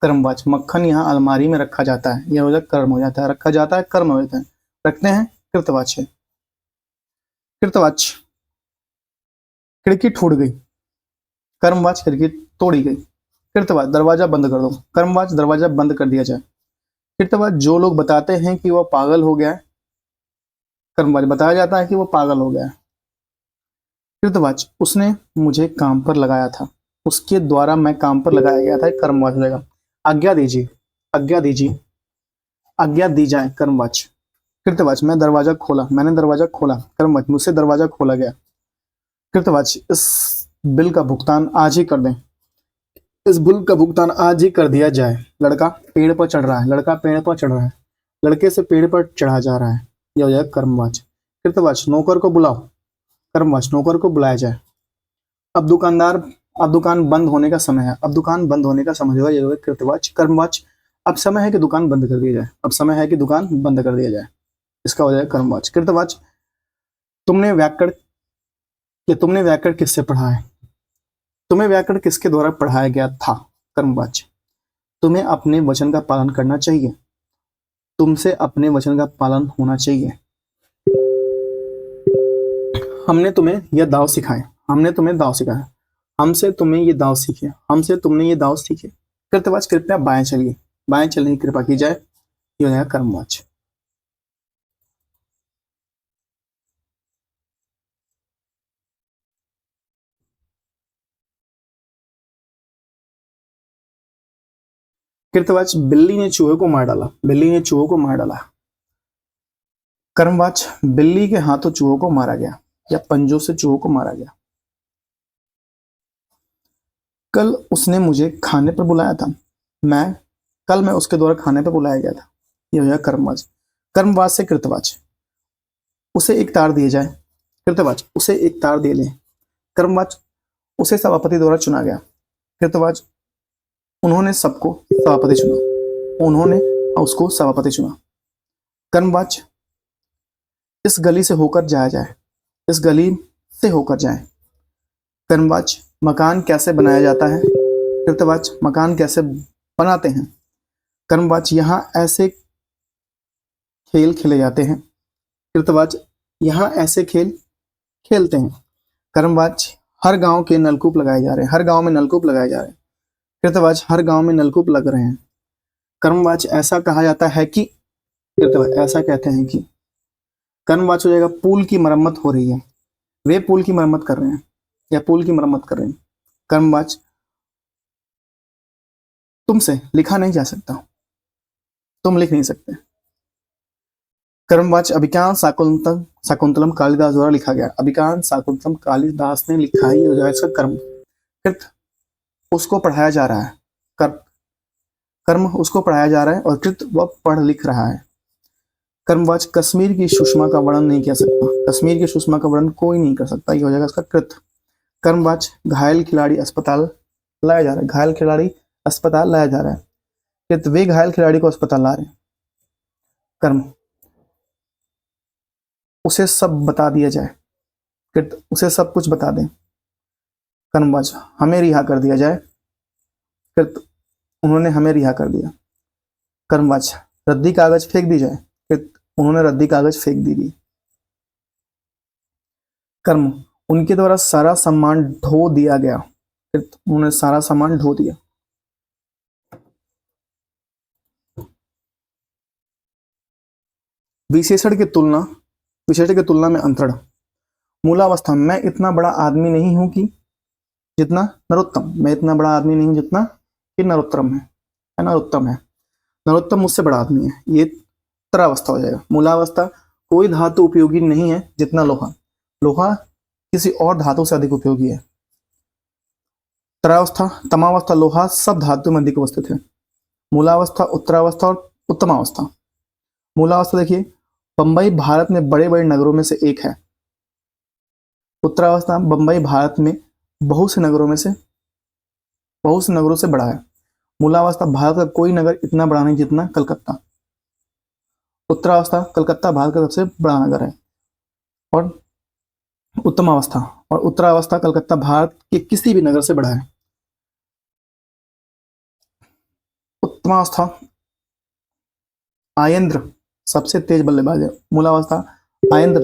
कर्मवाच, मक्खन यहाँ अलमारी में रखा जाता है, यह हो जाए कर्म हो जाता है, रखा जाता है कर्म हो जाता है, रखते हैं कृतवाच है। कृतवाच, खिड़की टूट गई। कर्मवाच, खिड़की तोड़ी गई। कृतवाच, दरवाजा बंद कर दो। कर्मवाच, दरवाजा बंद कर दिया जाए। कृतवाच, जो लोग बताते हैं कि वह पागल हो गया है। कर्मवाच, बताया जाता है कि वह पागल हो गया है। कृतवाच, उसने मुझे काम पर लगाया था, उसके द्वारा मैं काम पर लगाया गया था, कर्मवाच हो जाएगा। आज्ञा दीजिए, आज्ञा दीजिए, आज्ञा दी जाए, कर्मवाच। कृतवाच, मैं दरवाजा खोला, मैंने दरवाजा खोला। कर्मवाच, मुझसे दरवाजा खोला गया। कृतवाच, इस बिल का भुगतान आज ही कर दें, इस बिल का भुगतान आज ही कर दिया जाए। लड़का पेड़ पर चढ़ रहा है, लड़का पेड़ पर चढ़ रहा है, लड़के से पेड़ पर चढ़ा जा रहा है, यह हो जाएगा कर्मवाच। कृतवाच, नौकर को बुलाओ। कर्मवाच, नौकर को बुलाया जाए। अब दुकानदार, अब दुकान बंद होने का समय है, अब दुकान बंद होने का समय होगा, यह कृतवाच। कर्मवाच, अब समय है कि दुकान बंद कर दी जाए, अब समय है कि दुकान बंद कर दिया जाए, इसका हो जाएगा कर्मवाच। कृतवाच, तुमने व्याकरण, कि तुमने व्याकरण किससे पढ़ा है। तुम्हें व्याकरण किसके द्वारा पढ़ाया गया था? कर्मवाच्य। तुम्हें अपने वचन का पालन करना चाहिए। तुमसे अपने वचन का पालन होना चाहिए। हमने तुम्हें यह दाव सिखाया। हमने तुम्हें दाव सिखाया। हमसे तुम्हें ये दाव सीखे। हमसे तुमने ये दाव सीखे। कृतवाच कृपया बाएं चलिए। बाएं चलने की कृपा की जाए। ये हो जाएगा कर्मवाच्य। कृतवाच बिल्ली ने चूहे को मार डाला। बिल्ली ने चूहों को मार डाला। कर्मवाच बिल्ली के हाथों चूहों को मारा गया या पंजों से चूहों को मारा गया। कल उसने मुझे खाने पर बुलाया था। कल मैं उसके द्वारा खाने पर बुलाया गया था। यह हो जाएगा कर्मवाच। कर्मवाच से कृतवाच। उसे एक तार दिए जाए। कृतवाच उसे एक तार दे लें। कर्मवाच उसे सभापति द्वारा चुना गया। कृतवाच उन्होंने सबको सभापति चुना। उन्होंने उसको सभापति चुना। कर्मवाच इस गली से होकर जाया जाए। इस गली से होकर जाए। कर्मवाच मकान कैसे बनाया जाता है? कृतवाच मकान कैसे बनाते हैं? कर्मवाच यहाँ ऐसे खेल खेले जाते हैं। कृतवाच यहाँ ऐसे खेल खेलते हैं। कर्मवाच हर गांव के नलकूप लगाए जा रहे हैं। हर गांव में नलकूप लगाए जा रहे हैं। कृतवाच हर गांव में नलकूप लग रहे हैं। कर्मवाच ऐसा कहा जाता है कि। कृतवाच ऐसा कहते हैं कि। कर्मवाच हो जाएगा पुल की मरम्मत हो रही है। वे पुल की मरम्मत कर रहे हैं या पुल की मरम्मत कर रहे हैं। कर्मवाच तुमसे लिखा नहीं जा सकता। तुम लिख नहीं सकते। कर्मवाच अभिज्ञान शाकुंतलम कालिदास द्वारा लिखा गया। अभिज्ञान शाकुंतलम कालिदास ने लिखा ही हो जाएगा इसका कर्म। कृत उसको पढ़ाया जा रहा है। कर्म उसको पढ़ाया जा रहा है और कृत वह पढ़ लिख रहा है। कर्मवाच कश्मीर की सुषमा का वर्णन नहीं किया सकता। कश्मीर की सुषमा का वर्णन कोई नहीं कर सकता। ये हो जाएगा इसका कृत। कर्मवाच घायल खिलाड़ी अस्पताल लाया जा रहा है। घायल खिलाड़ी अस्पताल लाया जा रहा है। कृत वे घायल खिलाड़ी को अस्पताल ला रहे हैं। कर्म उसे सब बता दिया जाए। कृत उसे सब कुछ बता दें। कर्मवाच हमें रिहा कर दिया जाए। कृत उन्होंने हमें रिहा कर दिया। कर्मवाच रद्दी कागज फेंक दी जाए। कृत उन्होंने रद्दी कागज फेंक दी। कर्म उनके द्वारा सारा सामान ढो दिया गया। कृत उन्होंने सारा सामान ढो दिया। विशेषण की तुलना में अंतरण। मूलावस्था मैं इतना बड़ा आदमी नहीं हूं कि जितना नरोत्तम। मैं इतना बड़ा आदमी नहीं हूं जितना कि नरोत्तम है। नरोत्तम है। नरोत्तम मुझसे बड़ा आदमी है। ये उत्तरावस्था हो जाएगा। मूलावस्था कोई धातु उपयोगी नहीं है जितना लोहा। लोहा किसी और धातु से अधिक उपयोगी है। उत्तरावस्था तमावस्था लोहा सब धातु में अधिक अवस्थित है। मूलावस्था उत्तरावस्था और उत्तमावस्था। मूलावस्था देखिए बंबई भारत में बड़े बड़े नगरों में से एक है। उत्तरावस्था बंबई भारत में बहुत से नगरों से बड़ा है। मूलावस्था भारत का कोई नगर इतना बड़ा नहीं जितना कलकत्ता। उत्तरावस्था कलकत्ता भारत का सबसे बड़ा नगर है। और उत्तमावस्था और उत्तरावस्था कलकत्ता भारत के किसी भी नगर से बड़ा है। उत्तमावस्था आयेंद्र सबसे तेज बल्लेबाज है। मूलावस्था आयेंद्र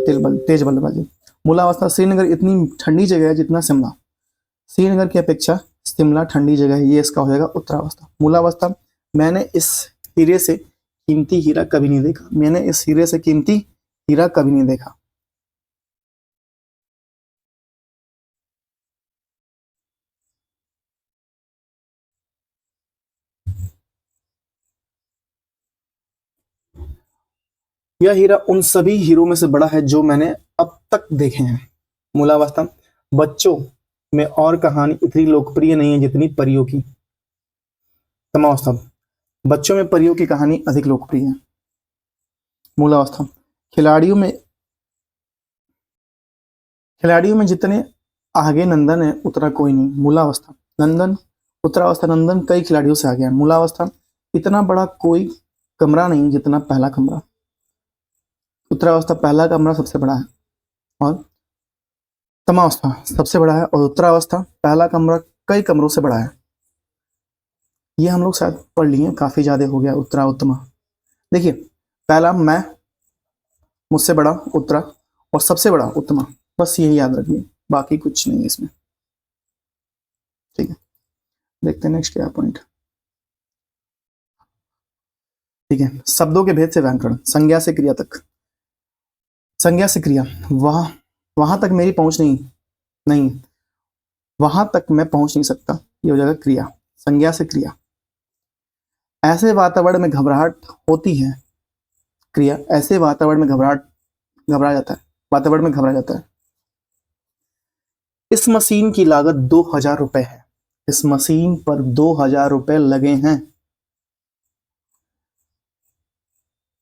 तेज बल्लेबाज है। मूलावस्था श्रीनगर इतनी ठंडी जगह है जितना शिमला। श्रीनगर की अपेक्षा शिमला ठंडी जगह है। ये इसका हो जाएगा उत्तरावस्था। मूलावस्था मैंने इस हीरे से कीमती हीरा कभी नहीं देखा। मैंने इस हीरे से कीमती हीरा कभी नहीं देखा। यह हीरा उन सभी हीरों में से बड़ा है जो मैंने अब तक देखे हैं। मूलावस्था बच्चों में और कहानी इतनी लोकप्रिय नहीं है जितनी परियों की। समावस्था बच्चों में परियों की कहानी अधिक लोकप्रिय है। मूलावस्था खिलाड़ियों में जितने आगे नंदन है उतना कोई नहीं। मूलावस्था नंदन उत्तरावस्था नंदन कई खिलाड़ियों से आगे है। मूलावस्था इतना बड़ा कोई कमरा नहीं जितना पहला कमरा। उत्तरावस्था पहला कमरा सबसे बड़ा है और तमावस्था सबसे बड़ा है और उत्तरावस्था पहला कमरा कई कमरों से बड़ा है। ये हम लोग शायद पढ़ लिए, काफी ज्यादा हो गया। उत्तरा उत्तमा, देखिए पहला मैं, मुझसे बड़ा उत्तरा, और सबसे बड़ा उत्तमा, बस यही याद रखिए, बाकी कुछ नहीं है इसमें। ठीक है, देखते हैं नेक्स्ट क्या पॉइंट। ठीक है, शब्दों के भेद से व्याकरण, संज्ञा से क्रिया तक। संज्ञा से क्रिया, वहां वहां तक मेरी पहुंच नहीं, नहीं वहां तक मैं पहुंच नहीं सकता, ये हो जाएगा क्रिया। संज्ञा से क्रिया, ऐसे वातावरण में घबराहट होती है। क्रिया, ऐसे वातावरण में घबरा जाता है, वातावरण में घबरा जाता है। इस मशीन की लागत 2000 रुपए है। इस मशीन पर 2000 रुपए लगे हैं।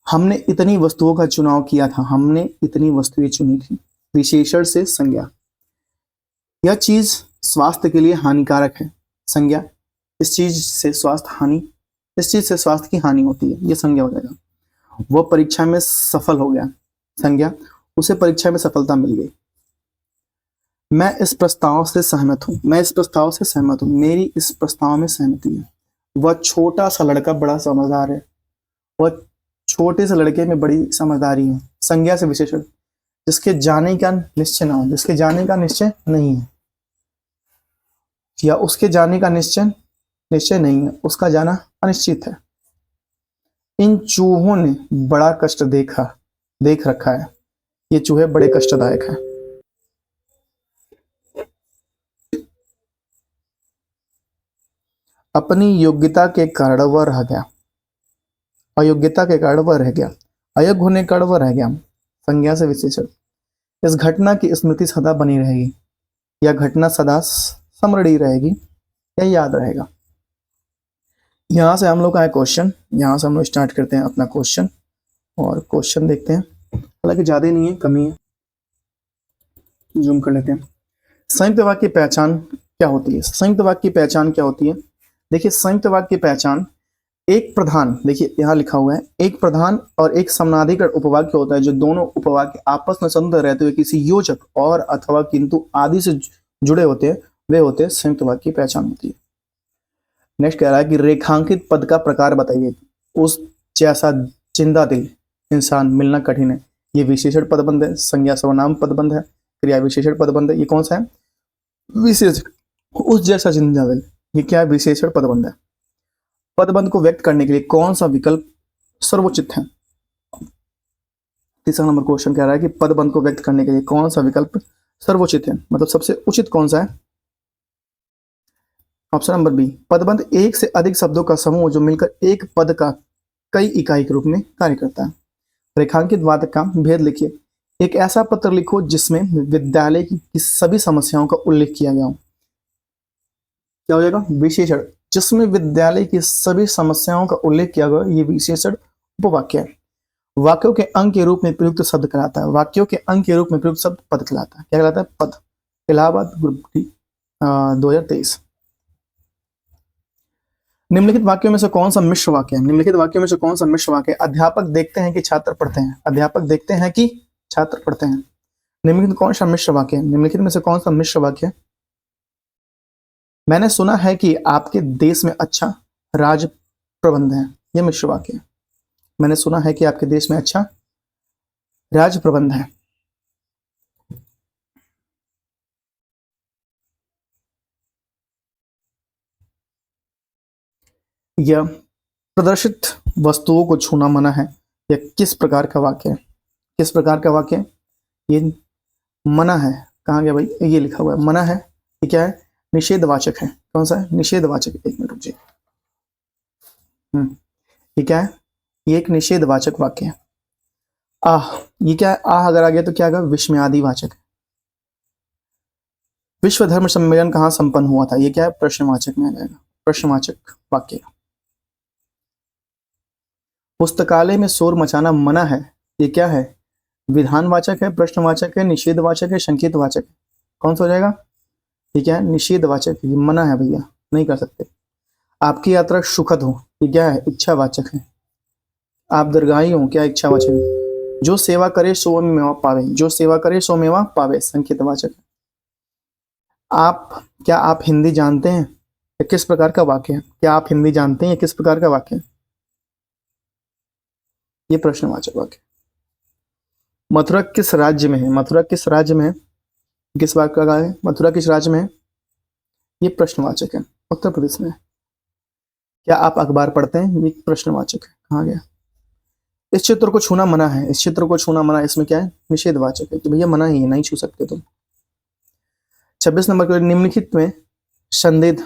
हमने इतनी वस्तुओं का चुनाव किया था, हमने इतनी वस्तुएं चुनी थी। विशेषण से संज्ञा, यह चीज स्वास्थ्य के लिए हानिकारक है। संज्ञा, इस चीज से स्वास्थ्य की हानि होती है, यह संज्ञा हो जाएगा। वह परीक्षा में सफल हो गया। संज्ञा, उसे परीक्षा में सफलता मिल गई। मैं इस प्रस्ताव से सहमत हूं। मैं इस प्रस्ताव से सहमत हूं, मेरी इस प्रस्ताव में सहमति है। वह छोटा सा लड़का बड़ा समझदार है। वह छोटे से लड़के में बड़ी समझदारी है। संज्ञा से विशेषण, जिसके जाने का निश्चय ना हो, जिसके जाने का निश्चय नहीं है, या उसके जाने का निश्चय नहीं है, उसका जाना अनिश्चित है। इन चूहों ने बड़ा कष्ट देख रखा है। ये चूहे बड़े कष्टदायक हैं। अपनी योग्यता के कारण वह रह गया। अयोग्यता के कारण वह रह गया। अयोग्य होने के कारण वह रह गया। संज्ञा से विशेषण, इस घटना की स्मृति सदा बनी रहेगी। यह घटना सदा स्मरणीय रहेगी या याद रहेगा। यहां से हम लोग का है क्वेश्चन। यहां से हम लोग स्टार्ट करते हैं अपना क्वेश्चन, और क्वेश्चन देखते हैं। हालांकि ज्यादा नहीं है, कमी है, जूम कर लेते हैं। संयुक्त वाक्य की पहचान क्या होती है? संयुक्त वाक्य की पहचान क्या होती है? देखिए, संयुक्त वाक्य की पहचान, एक प्रधान, देखिए यहां लिखा हुआ है, एक प्रधान और एक समनाधिकरण उपवाक्य होता है, जो दोनों उपवाक्य आपस में संबंध रहते हुए किसी योजक और अथवा किंतु आदि से जुड़े होते हैं, वे होते हैं संयुक्त वाक्य की पहचान होती है। नेक्स्ट कह रहा है कि रेखांकित पद का प्रकार बताइए। उस जैसा जिंदा दिल इंसान मिलना कठिन है। ये विशेषण पदबंध है। संज्ञा सर्वनाम पदबंध है। क्रिया विशेषण पदबंध है। ये कौन सा है? विशेषण। उस जैसा जिंदा दिल, ये क्या है? विशेषण पदबंध है। पदबंध को व्यक्त करने के लिए कौन सा विकल्प सर्वोचित है? तीसरा नंबर क्वेश्चन कह रहा है कि पदबंध को व्यक्त करने के लिए कौन सा विकल्प सर्वोचित है, मतलब सबसे उचित कौन सा है? ऑप्शन नंबर बी, पदबंध एक से अधिक शब्दों का समूह जो मिलकर एक पद का कई इकाई के रूप में कार्य करता है। रेखांकित वाक्य का भेद लिखिए। एक ऐसा पत्र लिखो जिसमें विद्यालय की सभी समस्याओं का उल्लेख किया गया हो। क्या हो जाएगा? विशेषण। जिसमें विद्यालय की सभी समस्याओं का उल्लेख किया गया, ये विशेषण उपवाक्य है। वाक्यों के अंग के रूप में प्रयुक्त शब्द कहलाता है। वाक्यों के अंग के रूप में प्रयुक्त शब्द पद कहलाता है। क्या कहलाता है? पद। Allahabad group D 2023। निम्नलिखित वाक्यों में से कौन सा मिश्र वाक्य है? निम्नलिखित वाक्यों में से कौन सा मिश्र वाक्य है? अध्यापक देखते हैं कि छात्र पढ़ते हैं। अध्यापक देखते हैं कि छात्र पढ़ते हैं। निम्नलिखित कौन सा मिश्र वाक्य है? निम्नलिखित में से कौन सा मिश्र वाक्य है? मैंने सुना है कि आपके देश में अच्छा राज प्रबंध है। यह मिश्र वाक्य है। मैंने सुना है कि आपके देश में अच्छा राज प्रबंध है। यह प्रदर्शित वस्तुओं को छूना मना है। यह किस प्रकार का वाक्य है? किस प्रकार का वाक्य है? ये मना है। कहाँ गया भाई? ये लिखा हुआ है मना है। ये क्या है? निषेधवाचक है। कौन सा है? निषेधवाचक। एक मिनट रुकिए। ये क्या है? ये एक निषेधवाचक वाक्य है। आह, ये क्या है? आह अगर आ गया तो क्या आएगा? विस्मयादि वाचक। विश्व धर्म सम्मेलन कहाँ संपन्न हुआ था? ये क्या है? प्रश्नवाचक में आ जाएगा। प्रश्नवाचक वाक्य। पुस्तकालय में शोर मचाना मना है। ये क्या है? विधानवाचक है, प्रश्नवाचक है, निषेधवाचक है, संकेतवाचक है। कौन सा हो जाएगा? ये क्या है? निषेधवाचक। ये मना है भैया, नहीं कर सकते। आपकी यात्रा सुखद हो। ये क्या है? इच्छावाचक है। आप दीर्घायु हो। क्या? इच्छावाचक है। जो सेवा करे सो मेवा पावे। जो सेवा करे सो मेवा पावे, संकेतवाचक है। क्या आप हिंदी जानते हैं? ये किस प्रकार का वाक्य है? क्या आप हिंदी जानते हैं? ये किस प्रकार का वाक्य है? ये प्रश्नवाचक वाक्य। मथुरा किस राज्य में है? मथुरा किस राज्य में है? किस वाक्य का है? मथुरा किस राज्य में है? ये प्रश्नवाचक है। उत्तर प्रदेश में है। क्या आप अखबार पढ़ते हैं? ये प्रश्नवाचक है। कहाँ गया? इस चित्र को छूना मना है। इस चित्र को छूना मना, इसमें क्या है? निषेधवाचक है कि भैया मना ही है, नहीं छू सकते तुम। 26 नंबर के निम्नलिखित में संदेह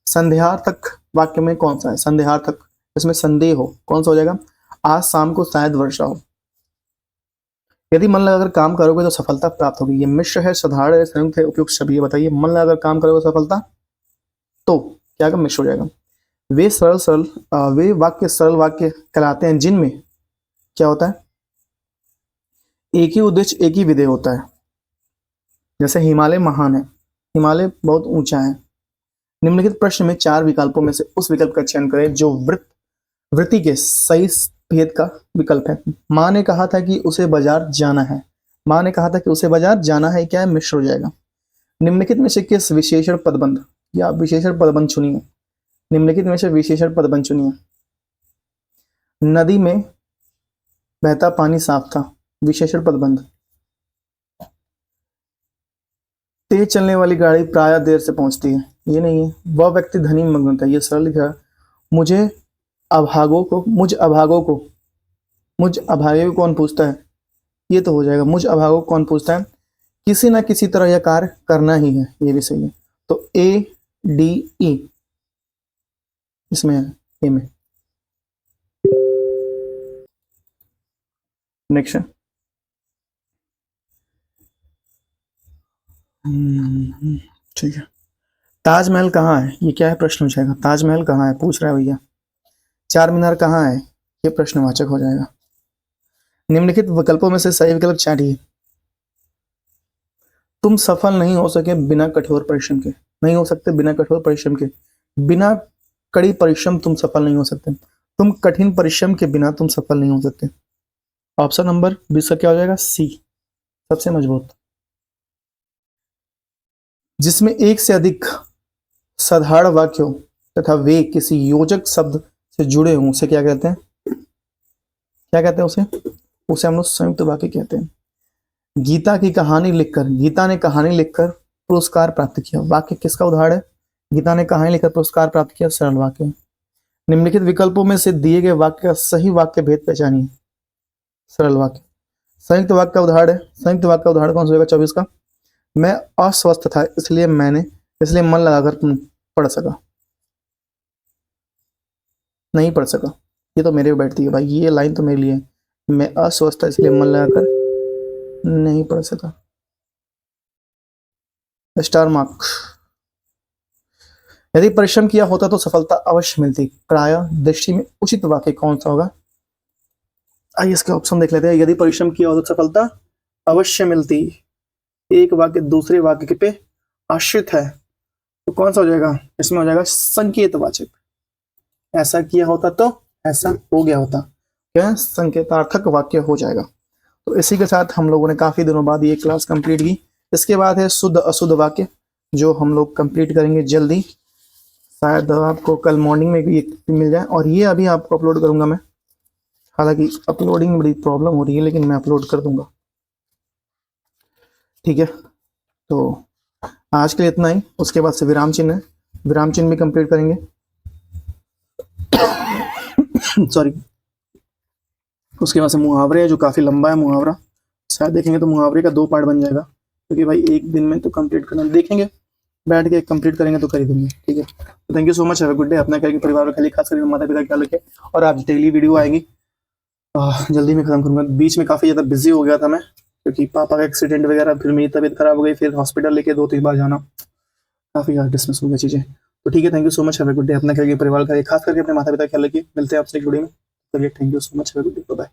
संदेहार्थक वाक्य में कौन सा है? संदेहार्थक, इसमें संदेह हो, कौन सा हो जाएगा? आज शाम को शायद वर्षा हो। यदि मन लगाकर काम करोगे तो सफलता प्राप्त होगी। ये मिश्र है, साधारण है, संयुक्त है, उपयुक्त सभी है। बताइए, मन लगाकर काम करोगे सफलता, तो क्या होगा? मिश्र हो जाएगा। वे वाक्य सरल वाक्य कहलाते हैं जिनमें क्या होता है? एक ही उद्देश्य, एक ही विधेय होता है। जैसे हिमालय महान है, हिमालय बहुत ऊंचा है। निम्नलिखित प्रश्न में 4 विकल्पों में से उस विकल्प का चयन करें जो वृत्ति के सही भेद का विकल्प है। माँ ने कहा था कि उसे बाजार जाना है। माँ ने कहा था कि उसे बाजार जाना है, क्या है? मिश्र हो जाएगा। निम्नलिखित में से किस विशेषण पदबंध, या विशेषण पदबंध चुनिए। निम्नलिखित में से विशेषण पदबंध चुनिए। नदी में बहता पानी साफ था, विशेषण पदबंध। तेज चलने वाली गाड़ी प्रायः देर से पहुंचती है, ये नहीं है। वह व्यक्ति धनी मग्न था, ये सरल लिखा। मुझ अभागे को कौन पूछता है? ये तो हो जाएगा। मुझ अभागों को कौन पूछता है? किसी ना किसी तरह यह कार्य करना ही है, ये भी सही है। तो ADE इसमें है, ए में। नेक्स्ट ठीक है। ताजमहल कहाँ है? ये क्या है? प्रश्न हो जाएगा। ताजमहल कहाँ है पूछ रहा है भैया। चार मीनार कहाँ है? ये प्रश्नवाचक हो जाएगा। निम्नलिखित विकल्पों में से सही विकल्प चाहिए। तुम सफल नहीं हो सके बिना कठोर परिश्रम के। नहीं हो सकते बिना कठोर परिश्रम के। बिना कड़ी परिश्रम तुम सफल नहीं हो सकते। तुम कठिन परिश्रम के बिना तुम सफल नहीं हो सकते। ऑप्शन नंबर 20 का क्या हो जाएगा? सी, सबसे मजबूत। जिसमें एक से अधिक साधारण वाक्य हो तथा वे किसी योजक शब्द से जुड़े हों, उसे क्या कहते हैं? क्या कहते हैं उसे हम लोग संयुक्त वाक्य कहते हैं। गीता ने कहानी लिखकर पुरस्कार प्राप्त किया। वाक्य किसका उदाहरण है? गीता ने कहानी लिखकर पुरस्कार प्राप्त किया, सरल वाक्य। निम्नलिखित विकल्पों में से दिए गए वाक्य का सही वाक्य भेद पहचानिए, सरल वाक्य। संयुक्त वाक्य का उदाहरण है। संयुक्त वाक्य का उदाहरण कौन सा होगा? 24 का। मैं अस्वस्थ था इसलिए मन लगाकर पढ़ सका। नहीं पढ़ सका, ये तो मेरे पे बैठती है भाई, ये लाइन तो मेरे लिए है। मैं अस्वस्थ था इसलिए मन लगाकर नहीं पढ़ सका, स्टार मार्क। यदि परिश्रम किया होता तो सफलता अवश्य मिलती। प्रायः दृष्टि में उचित वाक्य कौन सा होगा? आइए इसके ऑप्शन देख लेते हैं। यदि परिश्रम किया होता तो सफलता अवश्य मिलती, एक वाक्य दूसरे वाक्य पे आश्रित है, तो कौन सा हो जाएगा? इसमें हो जाएगा संकेतवाचक। ऐसा किया होता तो ऐसा हो गया होता, क्या? संकेतार्थक वाक्य हो जाएगा। तो इसी के साथ हम लोगों ने काफी दिनों बाद ये क्लास कंप्लीट की। इसके बाद है शुद्ध अशुद्ध वाक्य, जो हम लोग कंप्लीट करेंगे जल्दी। शायद आपको कल मॉर्निंग में भी मिल जाए, और ये अभी आपको अपलोड करूंगा मैं। हालांकि अपलोडिंग में बड़ी प्रॉब्लम हो रही है, लेकिन मैं अपलोड कर दूंगा, ठीक है। तो आज के लिए इतना ही। उसके बाद से विराम चिन्ह है, विराम चिन्ह भी कंप्लीट करेंगे। सॉरी। उसके बाद से मुहावरे है, जो काफी लंबा है मुहावरा। शायद देखेंगे तो मुहावरे का 2 पार्ट बन जाएगा, क्योंकि भाई एक दिन में तो कंप्लीट करना, देखेंगे बैठ के कंप्लीट करेंगे तो कर ही देंगे, ठीक है। तो thank you so much, have a good day. अपना ख्याल, परिवार का खास करके माता पिता का ख्याल रखें। और आज डेली वीडियो आएगी, जल्दी में खत्म करूंगा। बीच में काफी ज्यादा बिजी हो गया था मैं, क्योंकि पापा का एक्सीडेंट वगैरह, फिर मेरी तबीयत खराब हो गई, फिर हॉस्पिटल लेके 2-3 बार जाना, काफी ज्यादा डिस्मिस हो गया चीजें। तो ठीक है, thank you so much, have a good day. अपना ख्याल, परिवार का खास करके अपने माता पिता का ख्याल रखिए। मिलते हैं आपसे वीडियो में। चलिए, thank you so much, have a good day, bye.